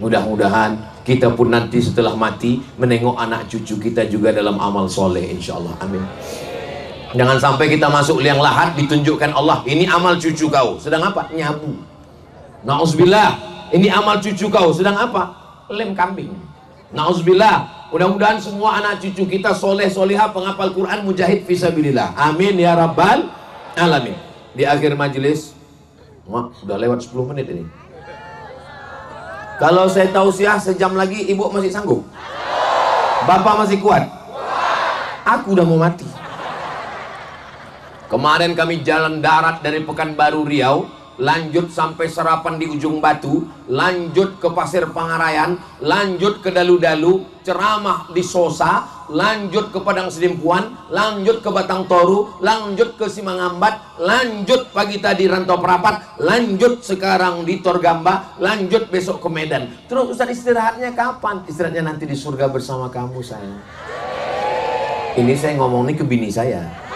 Speaker 1: Mudah-mudahan kita pun nanti setelah mati menengok anak cucu kita juga dalam amal soleh, insyaallah. Amin. Jangan sampai kita masuk liang lahat ditunjukkan Allah, ini amal cucu kau, sedang apa? Nyabu. Nauzubillah, ini amal cucu kau, sedang apa? Lem kambing. Nauzubillah. Mudah-mudahan semua anak cucu kita soleh solihah, penghafal Quran, mujahid fisabilillah. Amin ya rabbal alamin. Di akhir majelis, udah lewat 10 menit ini. Kalau saya tausiah sejam lagi, ibu masih sanggup? Bapak masih kuat? Aku udah mau mati. Kemarin kami jalan darat dari Pekanbaru Riau, lanjut sampai Serapan di Ujung Batu, lanjut ke Pasir Pangarayan, lanjut ke Dalu-Dalu, ceramah di Sosa, lanjut ke Padang Sedimpuan, lanjut ke Batang Toru, lanjut ke Simangambat, lanjut pagi tadi Rantau Perapat, lanjut sekarang di Torgamba, lanjut besok ke Medan. Terus Ustaz istirahatnya kapan? Istirahatnya nanti di surga bersama kamu, sayang. Ini saya ngomong nih ke bini saya.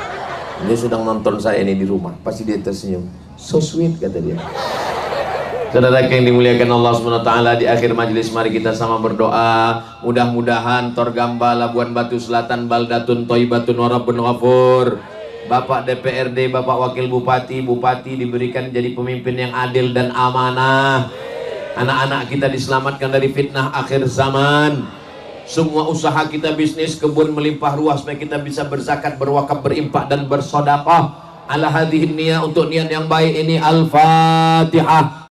Speaker 1: Dia sedang nonton saya ini di rumah, pasti dia tersenyum. So sweet, kata dia. Saudara yang dimuliakan Allah SWT, di akhir majelis mari kita sama berdoa. Mudah-mudahan Torgamba, Labuan Batu Selatan, Baldatun Thayyibatun wa Rabbun Ghafur. Bapak DPRD, Bapak Wakil Bupati, Bupati diberikan jadi pemimpin yang adil dan amanah. Anak-anak kita diselamatkan dari fitnah akhir zaman. Semua usaha kita, bisnis, kebun melimpah ruah supaya kita bisa berzakat, berwakaf, berimpak dan bersedekah. Ala hadhihi niyah, untuk niat yang baik ini. Al-Fatihah.